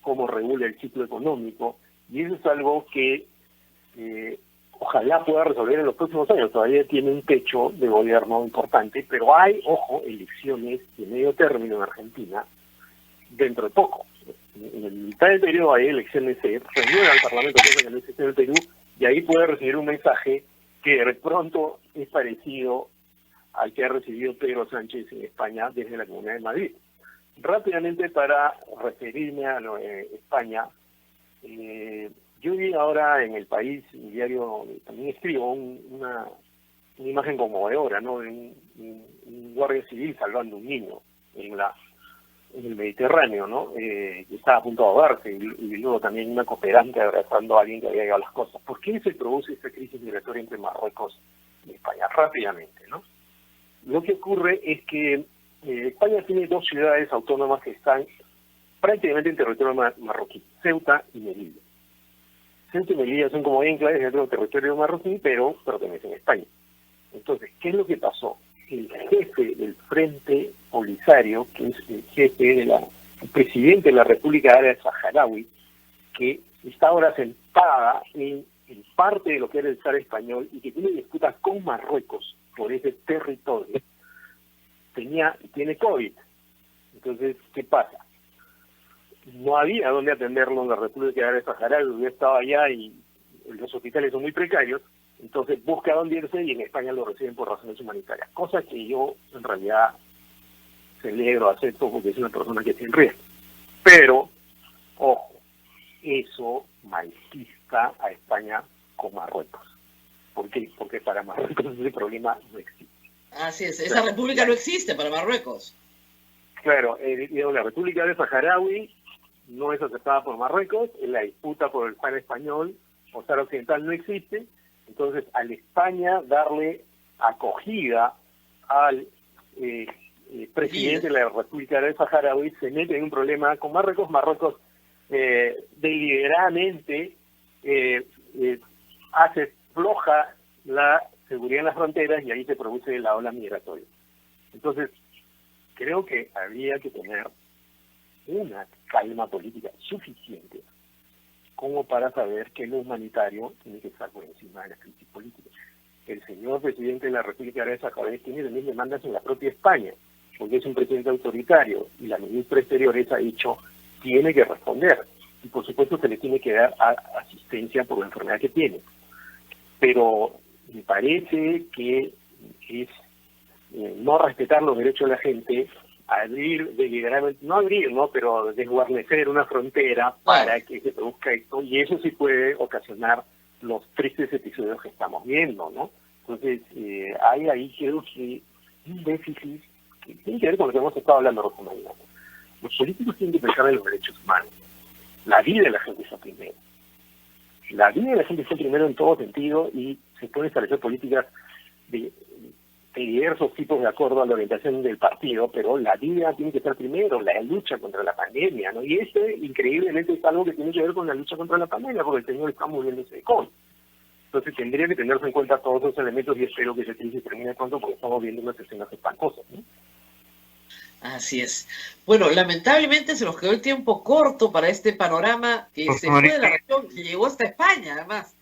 cómo regula el ciclo económico, y eso es algo que ojalá pueda resolver en los próximos años. Todavía tiene un techo de gobierno importante, pero hay, ojo, elecciones de medio término en Argentina dentro de poco. En el mitad del periodo hay elecciones, se renueva al Parlamento, cosa que no existe en el Perú, y ahí puede recibir un mensaje que de pronto es parecido al que ha recibido Pedro Sánchez en España desde la Comunidad de Madrid. Rápidamente, para referirme a España, yo vi ahora en El País, un diario, también escribo una imagen conmovedora, ¿no? De un guardia civil salvando un niño en el Mediterráneo, ¿no? Que estaba a punto de ahogarse, y luego también una cooperante abrazando a alguien que había llevado las cosas. ¿Por qué se produce esta crisis migratoria entre Marruecos y España? Rápidamente, ¿no? Lo que ocurre es que España tiene dos ciudades autónomas que están prácticamente en territorio marroquí, Ceuta y Melilla. Ceuta y Melilla son como enclaves dentro del territorio marroquí, pero pertenecen a España. Entonces, ¿qué es lo que pasó? El jefe del Frente Polisario, que es el jefe el presidente de la República Árabe Saharaui, que está ahora sentada en parte de lo que era el zar español y que tiene disputas con Marruecos por ese territorio, tiene COVID. Entonces, ¿qué pasa? No había dónde atenderlo en la República Árabe Saharaui, yo estaba allá y los hospitales son muy precarios, entonces busca dónde irse y en España lo reciben por razones humanitarias, cosa que yo en realidad celebro, acepto, porque es una persona que está en riesgo. Pero, ojo, eso malquista a España con Marruecos. ¿Por qué? Porque para Marruecos ese problema no existe. Así es, esa república no existe para Marruecos. Claro, la República de Saharaui no es aceptada por Marruecos, la disputa por el zar español o zar occidental no existe, entonces al España darle acogida al presidente de la República de Saharaui se mete en un problema con Marruecos. Marruecos deliberadamente hace floja la seguridad en las fronteras y ahí se produce la ola migratoria. Entonces, creo que habría que tener una calma política suficiente como para saber que lo humanitario tiene que estar por encima de la crisis política. El señor presidente de la República de Arabia tiene también demandas en la propia España, porque es un presidente autoritario, y la ministra de Exteriores ha dicho tiene que responder, y por supuesto se le tiene que dar asistencia por la enfermedad que tiene. Pero me parece que es no respetar los derechos de la gente, abrir deliberadamente, no abrir, ¿no?, pero desguarnecer una frontera para que se produzca esto, y eso sí puede ocasionar los tristes episodios que estamos viendo, ¿no? Entonces, hay ahí, creo que, un déficit que tiene que ver con lo que hemos estado hablando, Rosa María. Los políticos tienen que pensar en los derechos humanos. La vida de la gente está primero. La vida de la gente está primero en todo sentido, y se pueden establecer políticas de diversos tipos de acuerdo a la orientación del partido, pero la vida tiene que estar primero, la lucha contra la pandemia, ¿no? Y ese, increíblemente, es algo que tiene que ver con la lucha contra la pandemia, porque el señor está muriéndose de COVID. Entonces tendría que tenerse en cuenta todos esos elementos, y espero que esa crisis termine pronto, porque estamos viendo unas escenas espantosas, ¿no? Así es. Bueno, lamentablemente se nos quedó el tiempo corto para este panorama que se fue de la región, que llegó hasta España, además.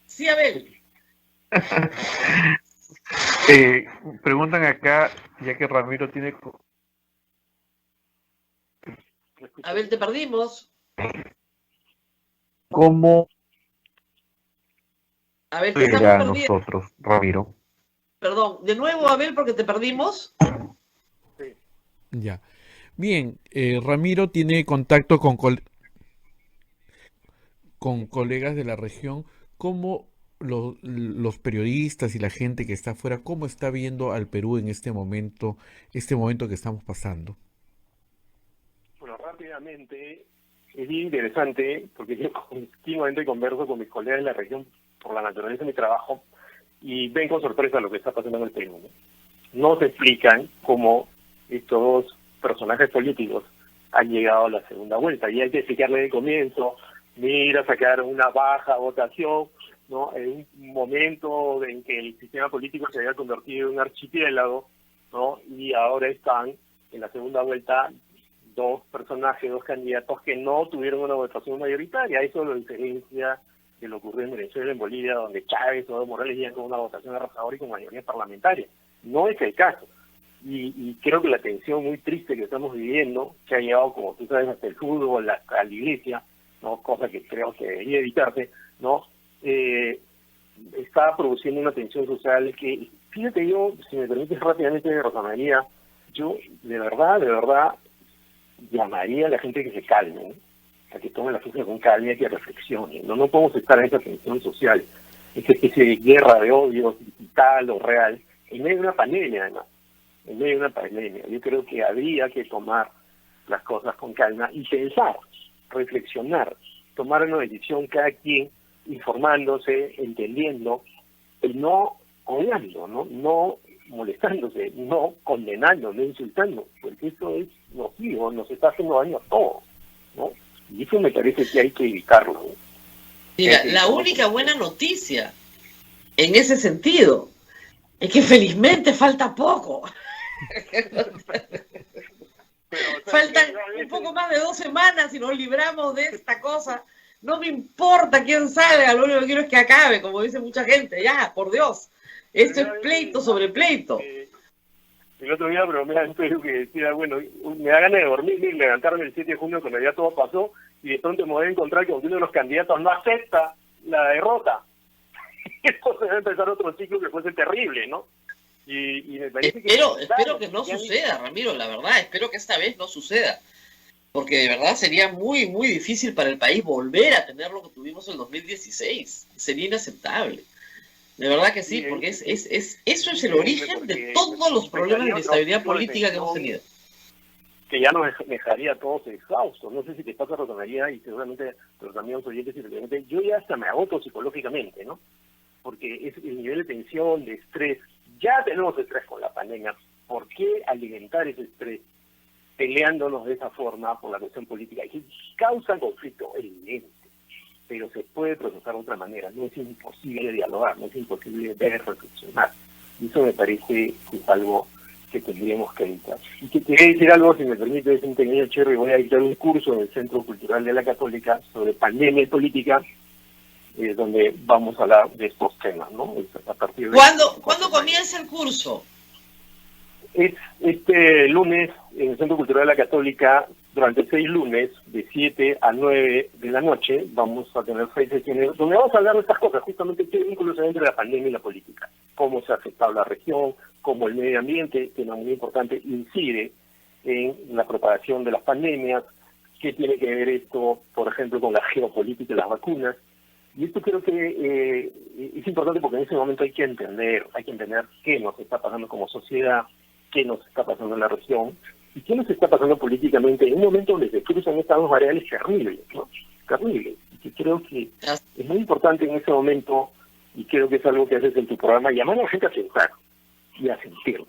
Sí, Abel. Preguntan acá, ya que Ramiro tiene... Abel, te perdimos. ¿Cómo Abel, te estamos era perdiendo. nosotros, Ramiro? Perdón, de nuevo, Abel, porque te perdimos. Ya. Bien, Ramiro tiene contacto con colegas de la región. ¿Cómo los periodistas y la gente que está afuera, cómo está viendo al Perú en este momento que estamos pasando? Bueno, rápidamente, es bien interesante, porque yo continuamente converso con mis colegas de la región por la naturaleza de mi trabajo, y ven con sorpresa lo que está pasando en el Perú, ¿no? No se explican cómo estos dos personajes políticos han llegado a la segunda vuelta, y hay que explicarle de comienzo: mira, sacaron una baja votación, ¿no?, en un momento en que el sistema político se había convertido en un archipiélago, ¿no?, y ahora están en la segunda vuelta dos personajes, dos candidatos que no tuvieron una votación mayoritaria. Eso lo diferencia de lo ocurrió en Venezuela, en Bolivia, donde Chávez o Evo Morales llegan con una votación arrasadora y con mayoría parlamentaria. No es el caso. Y creo que la tensión muy triste que estamos viviendo, que ha llevado, como tú sabes, hasta el fútbol, hasta la iglesia, ¿no?, cosa que creo que debería evitarse, ¿no?, está produciendo una tensión social que, fíjate, yo, si me permites rápidamente, Rosa María, yo de verdad llamaría a la gente que se calme, ¿no?, a que tome las cosas con calma y que reflexione. No podemos estar en esa tensión social, esa especie de guerra de odio digital o real, en medio de una pandemia, además, en medio de una pandemia. Yo creo que habría que tomar las cosas con calma y pensar, reflexionar, tomar una decisión cada quien, informándose, entendiendo, y no odiando, no molestándose, no condenando, no insultando, porque eso es nocivo, nos está haciendo daño a todos, ¿no? Y eso me parece que hay que evitarlo, ¿no? Mira, la única buena noticia en ese sentido es que felizmente falta poco. Faltan un poco más de 2 semanas y nos libramos de esta cosa. No me importa quién salga, lo único que quiero es que acabe, como dice mucha gente. Ya, por Dios, esto es pleito sobre pleito. El otro día bromeaba en Perú que decía, bueno, me da ganas de dormir y levantarme el 7 de junio cuando ya todo pasó, y de pronto me voy a encontrar que uno de los candidatos no acepta la derrota. Y entonces va a empezar otro ciclo que fuese terrible, ¿no? Y me parece espero que no suceda, Ramiro, la verdad, espero que esta vez no suceda. Porque de verdad sería muy, muy difícil para el país volver a tener lo que tuvimos en 2016. Sería inaceptable. De verdad que sí, porque eso es el origen de todos los problemas de inestabilidad política que hemos tenido. Que ya nos dejaría a todos exhaustos. No sé si te pasa, Rosa María, y seguramente los amigos oyentes, yo ya hasta me agoto psicológicamente, ¿no? Porque es el nivel de tensión, de estrés. Ya tenemos estrés con la pandemia. ¿Por qué alimentar ese estrés peleándonos de esa forma por la cuestión política? Que causa conflicto, evidente, pero se puede procesar de otra manera. No es imposible dialogar, no es imposible ver, reflexionar. Y eso me parece que es algo que tendríamos que evitar. Y que quería decir algo, si me permite, es un pequeño cherry, voy a dictar un curso en el Centro Cultural de la Católica sobre pandemia y política, donde vamos a hablar de estos temas, ¿no? A partir de ¿Cuándo comienza el curso? Es este lunes en el Centro Cultural de la Católica, durante 6 lunes, de 7 a 9 de la noche, vamos a tener 6 sesiones donde vamos a hablar de estas cosas, justamente qué vínculos hay entre la pandemia y la política, cómo se ha afectado la región, cómo el medio ambiente, tema muy importante, incide en la propagación de las pandemias, qué tiene que ver esto, por ejemplo, con la geopolítica de las vacunas. Y esto creo que es importante porque en ese momento hay que entender qué nos está pasando como sociedad, qué nos está pasando en la región y qué nos está pasando políticamente en un momento donde se cruzan estas dos variables terribles, ¿no? Terribles. Y que creo que es muy importante en ese momento, y creo que es algo que haces en tu programa, llamar a la gente a pensar y a sentir,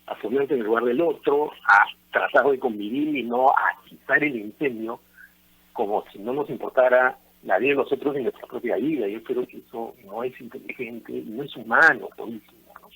a ponerte en el lugar del otro, a tratar de convivir y no a atizar el incendio como si no nos importara la vida de nosotros y nuestra propia vida. Yo creo que eso no es inteligente y no es humano, por último, ¿no?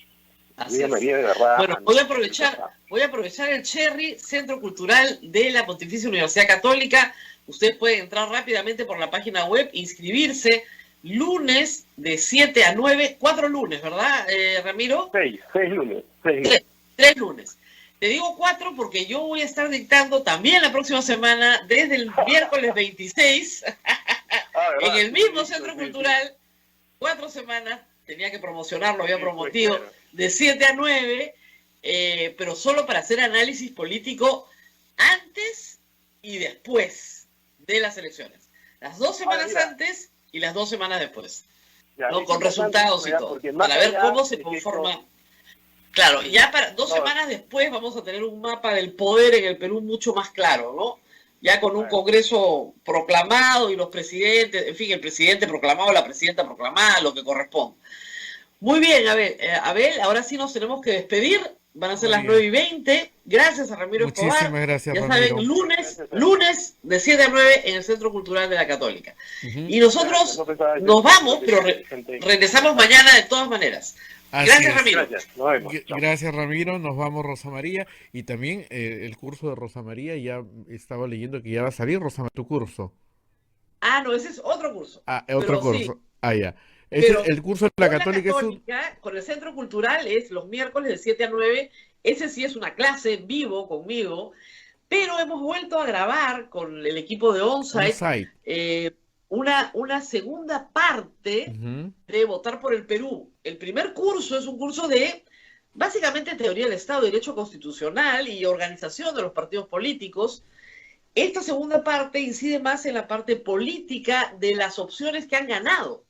Así es. María, de verdad, bueno, voy a aprovechar el Cherry, Centro Cultural de la Pontificia Universidad Católica. Usted puede entrar rápidamente por la página web, inscribirse, lunes de 7 a 9, 4 lunes, ¿verdad, Ramiro? 6 lunes. 3 lunes. Te digo 4 porque yo voy a estar dictando también la próxima semana, desde el miércoles 26, en el mismo Centro Cultural, 4 semanas, tenía que promocionarlo, había prometido, de 7 a 9, pero solo para hacer análisis político antes y después de las elecciones. Las 2 semanas antes y las 2 semanas después, ¿no? Con resultados y todo, para ver cómo se conforma. Claro, ya para 2 semanas después vamos a tener un mapa del poder en el Perú mucho más claro, ¿no? Ya con un Congreso proclamado y los presidentes, en fin, el presidente proclamado, la presidenta proclamada, lo que corresponde. Muy bien, Abel, ahora sí nos tenemos que despedir. Van a ser las 9:20. Gracias a Ramiro Escobar. Muchísimas gracias, ya Ramiro. saben, lunes de 7 a 9 en el Centro Cultural de la Católica. Y nosotros nos vamos, pero regresamos mañana de todas maneras. Gracias, Ramiro. Gracias, Ramiro. Nos vamos, Rosa María. Y también el curso de Rosa María, ya estaba leyendo que ya va a salir, Rosa, tu curso. No, ese es otro curso. Otro curso. Sí. Ya. El curso de la Católica con el Centro Cultural es los miércoles de 7 a 9. Ese sí es una clase en vivo conmigo, pero hemos vuelto a grabar con el equipo de OnSite una segunda parte de Votar por el Perú. El primer curso es un curso de, básicamente, teoría del Estado, derecho constitucional y organización de los partidos políticos. Esta segunda parte incide más en la parte política de las opciones que han ganado.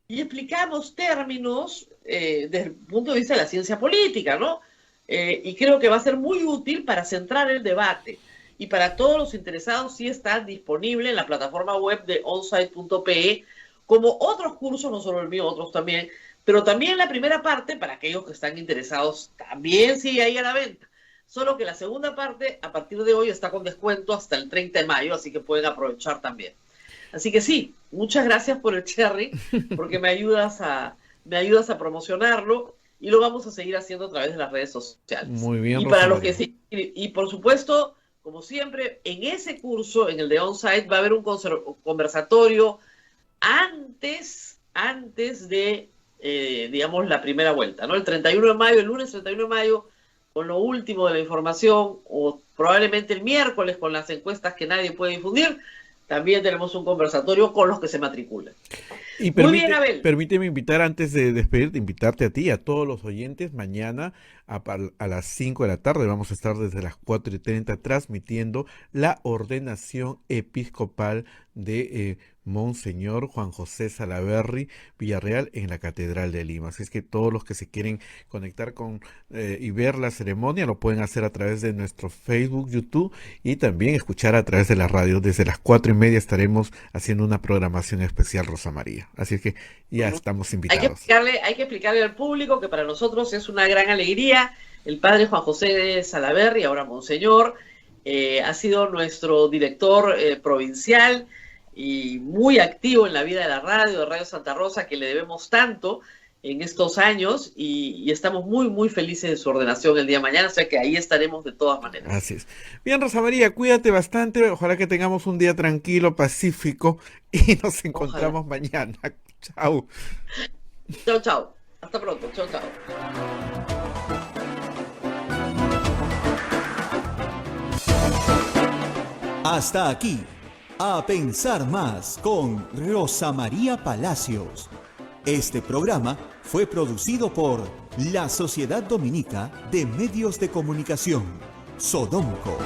Y explicamos términos desde el punto de vista de la ciencia política, ¿no? Y creo que va a ser muy útil para centrar el debate. Y para todos los interesados sí está disponible en la plataforma web de onsite.pe, como otros cursos, no solo el mío, otros también, pero también la primera parte, para aquellos que están interesados, también sigue ahí a la venta. Solo que la segunda parte, a partir de hoy, está con descuento hasta el 30 de mayo, así que pueden aprovechar también. Así que sí, muchas gracias por el Cherry, porque me ayudas a promocionarlo, y lo vamos a seguir haciendo a través de las redes sociales. Muy bien, y para los que sí, y por supuesto, como siempre, en ese curso, en el de OnSite, va a haber un conversatorio antes de, digamos, la primera vuelta, ¿no? El 31 de mayo, el lunes 31 de mayo, con lo último de la información, o probablemente el miércoles con las encuestas que nadie puede difundir, también tenemos un conversatorio con los que se matriculan. Y muy bien, Abel. Permíteme invitar, antes de despedirte, invitarte a ti y a todos los oyentes. Mañana a las 5 de la tarde vamos a estar desde las 4:30 transmitiendo la ordenación episcopal de Monseñor Juan José Salaverry Villarreal en la Catedral de Lima. Así es que todos los que se quieren conectar con y ver la ceremonia lo pueden hacer a través de nuestro Facebook, YouTube, y también escuchar a través de la radio. Desde las 4:30 estaremos haciendo una programación especial, Rosa María. Así es que ya estamos invitados. Hay que explicarle al público que para nosotros es una gran alegría. El padre Juan José Salaverry, ahora Monseñor, ha sido nuestro director provincial y muy activo en la vida de la radio, de Radio Santa Rosa, que le debemos tanto. en estos años y estamos muy, muy felices de su ordenación el día de mañana, o sea que ahí estaremos de todas maneras. Así es. Bien, Rosa María, cuídate bastante. Ojalá que tengamos un día tranquilo, pacífico y nos Ojalá. encontramos mañana. Chao. Chao, chao. Hasta pronto. Chao, chao. Hasta aquí, A Pensar Más con Rosa María Palacios. Este programa fue producido por la Sociedad Dominica de Medios de Comunicación, Sodomco.